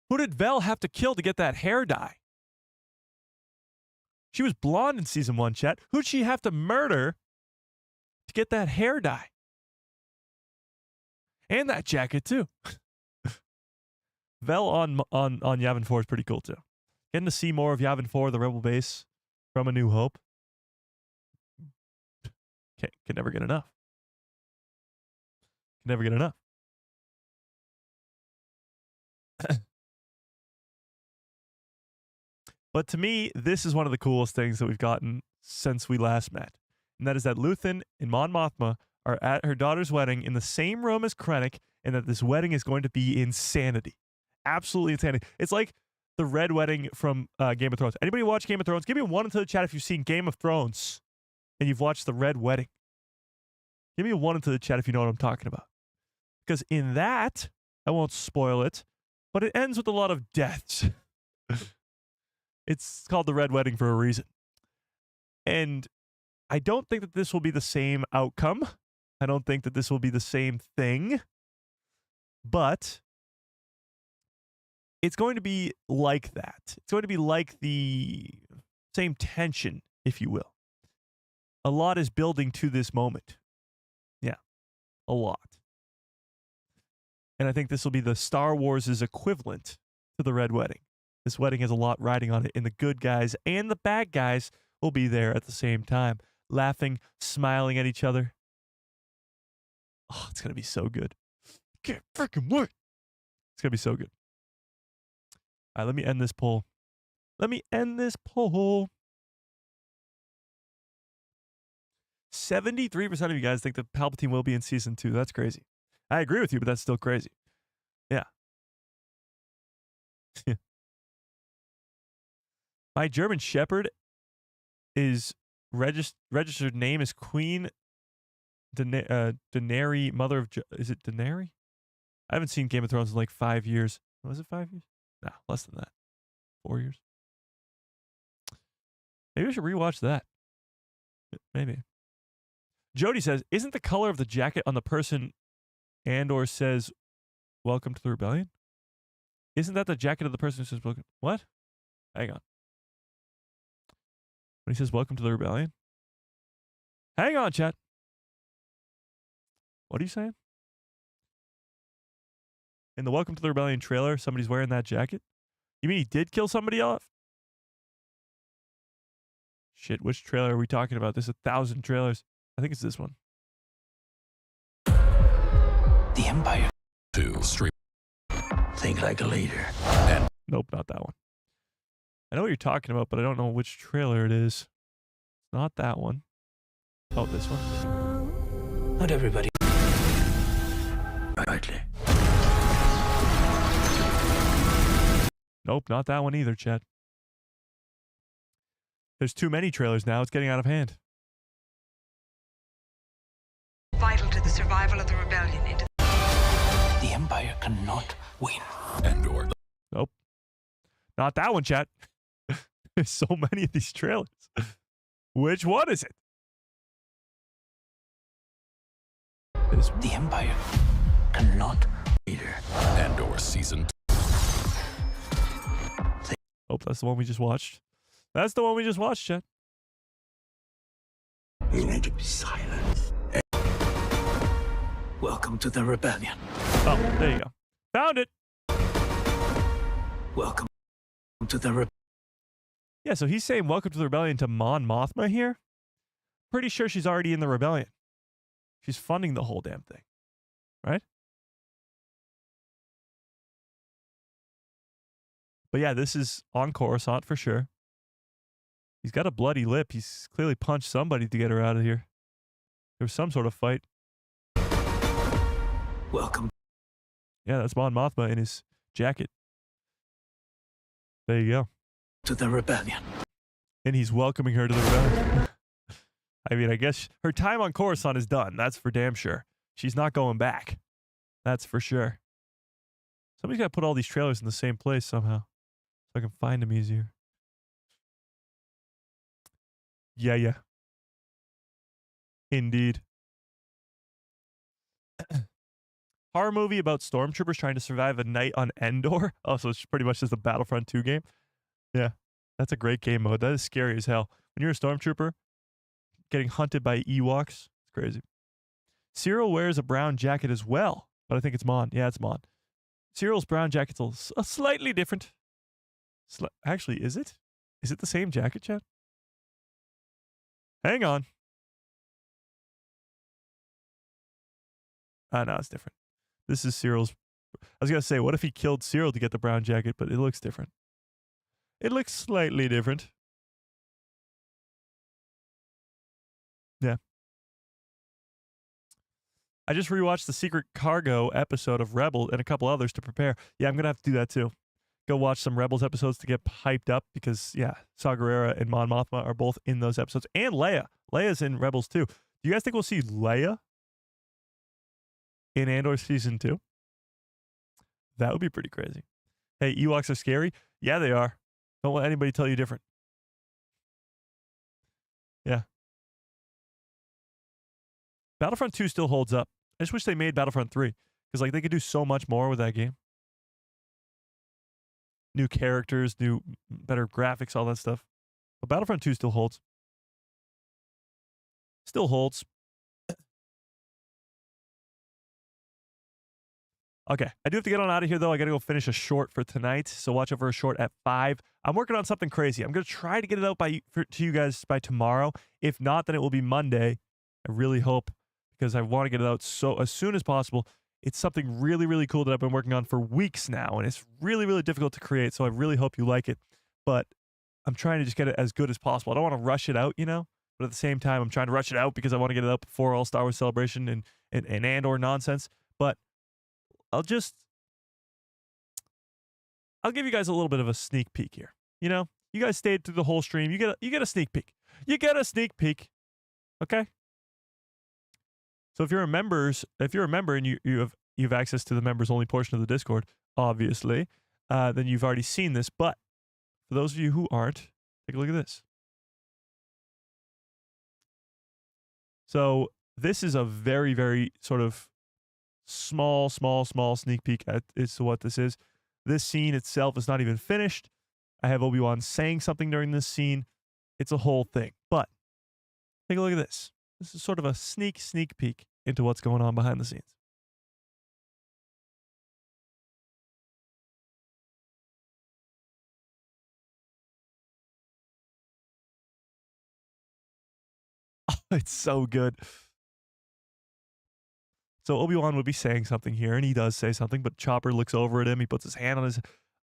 Who did Vel have to kill to get that hair dye? She was blonde in season 1, chat. Who'd she have to murder to get that hair dye? And that jacket, too. Vel on Yavin 4 is pretty cool, too. Getting to see more of Yavin 4, the Rebel base, from A New Hope. Can never get enough. Can never get enough. But to me, this is one of the coolest things that we've gotten since we last met. And that is that Luthen and Mon Mothma are at her daughter's wedding in the same room as Krennic, and that this wedding is going to be insanity. Absolutely insanity. It's like the Red Wedding from Game of Thrones. Anybody watch Game of Thrones? Give me one into the chat if you've seen Game of Thrones and you've watched the Red Wedding. Give me a one into the chat if you know what I'm talking about. Because in that, I won't spoil it, but it ends with a lot of deaths. It's called the Red Wedding for a reason. And I don't think that this will be the same outcome. I don't think that this will be the same thing. But it's going to be like that. It's going to be like the same tension, if you will. A lot is building to this moment. Yeah, a lot. And I think this will be the Star Wars' equivalent to the Red Wedding. This wedding has a lot riding on it, and the good guys and the bad guys will be there at the same time, laughing, smiling at each other. Oh, it's going to be so good. Can't freaking wait. It's going to be so good. All right, let me end this poll. Let me end this poll. 73% of you guys think that Palpatine will be in season 2. That's crazy. I agree with you, but that's still crazy. Yeah. My German Shepherd is registered name is Queen Daenerys, mother of... is it Daenerys? I haven't seen Game of Thrones in like 5 years. Was it 5 years? No, less than that. 4 years. Maybe I should rewatch that. Maybe. Jody says, isn't the color of the jacket on the person Andor says, welcome to the rebellion? Isn't that the jacket of the person who says, welcome? What? Hang on. When he says, welcome to the rebellion? Hang on, chat. What are you saying? In the Welcome to the Rebellion trailer, somebody's wearing that jacket? You mean he did kill somebody off? Shit, which trailer are we talking about? There's 1,000 trailers. I think it's this one. The Empire. Think like a leader. Nope, not that one. I know what you're talking about, but I don't know which trailer it is. It's not that one. Oh, this one. Not everybody. Rightly. Nope, not that one either, Chad. There's too many trailers now. It's getting out of hand. Vital to the survival of the rebellion. The Empire cannot win. Andor. Nope. Not that one, chat. There's so many of these trailers. Which one is it? This one. The Empire cannot leader. Andor season. Oh, that's the one we just watched. That's the one we just watched, chat. You need to be silent. Welcome to the rebellion. Oh, there you go. Found it. Welcome to the rebellion. Yeah, so he's saying welcome to the rebellion to Mon Mothma here. Pretty sure she's already in the rebellion. She's funding the whole damn thing. Right? But yeah, this is on Coruscant for sure. He's got a bloody lip. He's clearly punched somebody to get her out of here. There was some sort of fight. Welcome. Yeah, that's Mon Mothma in his jacket. There you go. To the rebellion. And he's welcoming her to the rebellion. I mean, I guess her time on Coruscant is done. That's for damn sure. She's not going back. That's for sure. Somebody's got to put all these trailers in the same place somehow so I can find them easier. Yeah. Indeed. Horror movie about stormtroopers trying to survive a night on Andor. Oh, so it's pretty much just a Battlefront 2 game. Yeah, that's a great game mode. That is scary as hell. When you're a stormtrooper getting hunted by Ewoks, it's crazy. Cyril wears a brown jacket as well, but I think it's Mon. Yeah, it's Mon. Cyril's brown jacket's a slightly different. Actually, is it? Is it the same jacket, Chad? Hang on. No, it's different. This is Cyril's. I was going to say, what if he killed Cyril to get the brown jacket, but it looks different. It looks slightly different. Yeah. I just rewatched the Secret Cargo episode of Rebels and a couple others to prepare. Yeah, I'm going to have to do that too. Go watch some Rebels episodes to get hyped up because, yeah, Saw Gerrera and Mon Mothma are both in those episodes. And Leia. Leia's in Rebels too. Do you guys think we'll see Leia in Andor Season 2? That would be pretty crazy. Hey, Ewoks are scary? Yeah, they are. Don't let anybody tell you different. Yeah. Battlefront 2 still holds up. I just wish they made Battlefront 3 because like they could do so much more with that game. New characters, better graphics, all that stuff. But Battlefront 2 still holds. Still holds. Okay, I do have to get on out of here, though. I got to go finish a short for tonight, so watch out for a short at 5. I'm working on something crazy. I'm going to try to get it out to you guys by tomorrow. If not, then it will be Monday. I really hope, because I want to get it out as soon as possible. It's something really, really cool that I've been working on for weeks now, and it's really, really difficult to create, so I really hope you like it. But I'm trying to just get it as good as possible. I don't want to rush it out, but at the same time, I'm trying to rush it out because I want to get it out before all Star Wars Celebration and Andor nonsense. But I'll give you guys a little bit of a sneak peek here. You guys stayed through the whole stream. You get a sneak peek. You get a sneak peek. Okay? So if you're a member and you have access to the members only portion of the Discord, obviously, then you've already seen this. But for those of you who aren't, take a look at this. So this is a very, very sort of small sneak peek as to what this is. This scene itself is not even finished. I have Obi-Wan saying something during this scene. It's a whole thing. But take a look at this. This is sort of a sneak peek into what's going on behind the scenes. Oh, it's so good. So Obi-Wan would be saying something here, and he does say something, but Chopper looks over at him. He puts his hand on his...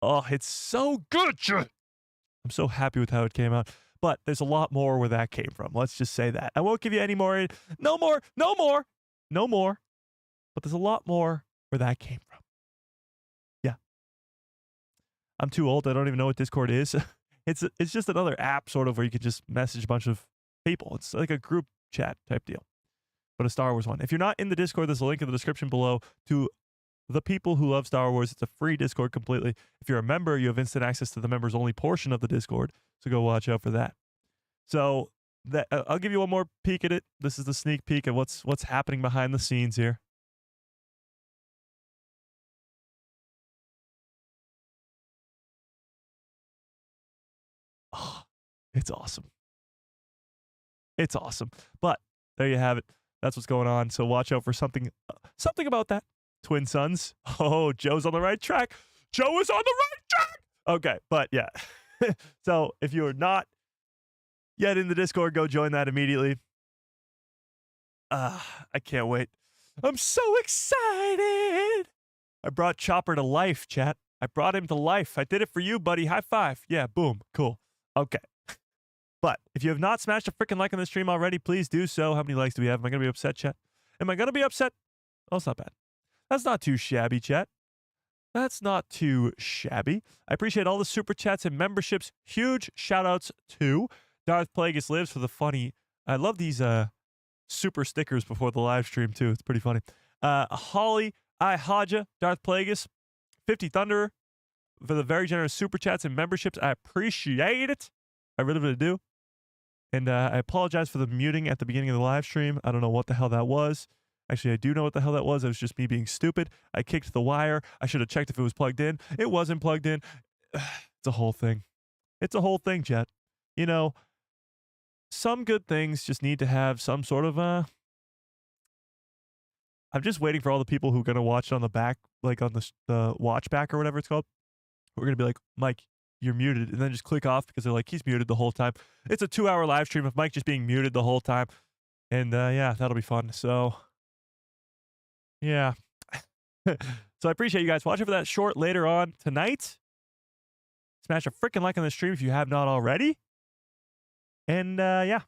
Oh, it's so good! I'm so happy with how it came out. But there's a lot more where that came from. Let's just say that. I won't give you any more. No more. But there's a lot more where that came from. Yeah. I'm too old. I don't even know what Discord is. It's just another app sort of where you could just message a bunch of people. It's like a group chat type deal. But a Star Wars one. If you're not in the Discord, there's a link in the description below to the people who love Star Wars. It's a free Discord completely. If you're a member, you have instant access to the members only portion of the Discord. So go watch out for that. So I'll give you one more peek at it. This is the sneak peek of what's happening behind the scenes here. Oh, it's awesome. It's awesome. But there you have it. That's what's going on. So watch out for something about that. Twin sons. Oh, Joe's on the right track. Joe is on the right track. Okay, but yeah. So if you're not yet in the Discord, go join that immediately. I can't wait. I'm so excited. I brought Chopper to life, chat. I brought him to life. I did it for you, buddy. High five. Yeah, boom. Cool. Okay. But if you have not smashed a freaking like on the stream already, please do so. How many likes do we have? Am I going to be upset, chat? Am I going to be upset? Oh, it's not bad. That's not too shabby, chat. That's not too shabby. I appreciate all the super chats and memberships. Huge shout outs to Darth Plagueis Lives for the funny. I love these super stickers before the live stream, too. It's pretty funny. Holly, I Haja, Darth Plagueis 50 Thunder for the very generous super chats and memberships. I appreciate it. I really, really do. And I apologize for the muting at the beginning of the live stream. I don't know what the hell that was. Actually, I do know what the hell that was. It was just me being stupid. I kicked the wire. I should have checked if it was plugged in. It wasn't plugged in. It's a whole thing. It's a whole thing, Jet. You know, some good things just need to have some sort of I'm just waiting for all the people who are going to watch on the back, like on the watch back or whatever it's called. We're going to be like, Mike, you're muted, and then just click off because they're like, he's muted the whole time. It's a 2-hour live stream of Mike just being muted the whole time. And yeah, that'll be fun. So yeah. So I appreciate you guys watching for that short later on tonight. Smash a freaking like on the stream if you have not already. And yeah,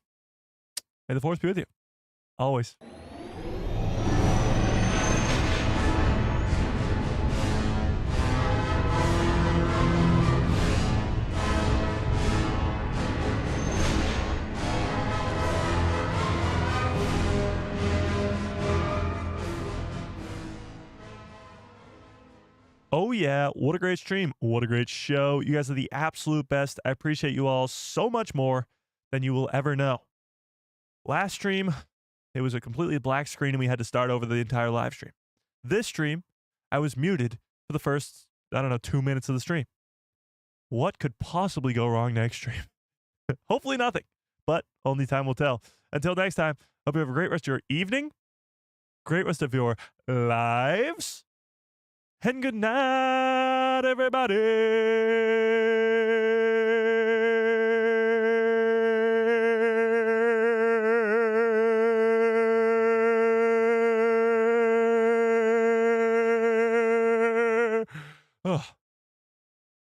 may the force be with you. Always. Oh yeah, what a great stream. What a great show. You guys are the absolute best. I appreciate you all so much more than you will ever know. Last stream, it was a completely black screen and we had to start over the entire live stream. This stream, I was muted for the first, 2 minutes of the stream. What could possibly go wrong next stream? Hopefully nothing, but only time will tell. Until next time, hope you have a great rest of your evening, great rest of your lives, and good night, everybody. Ugh.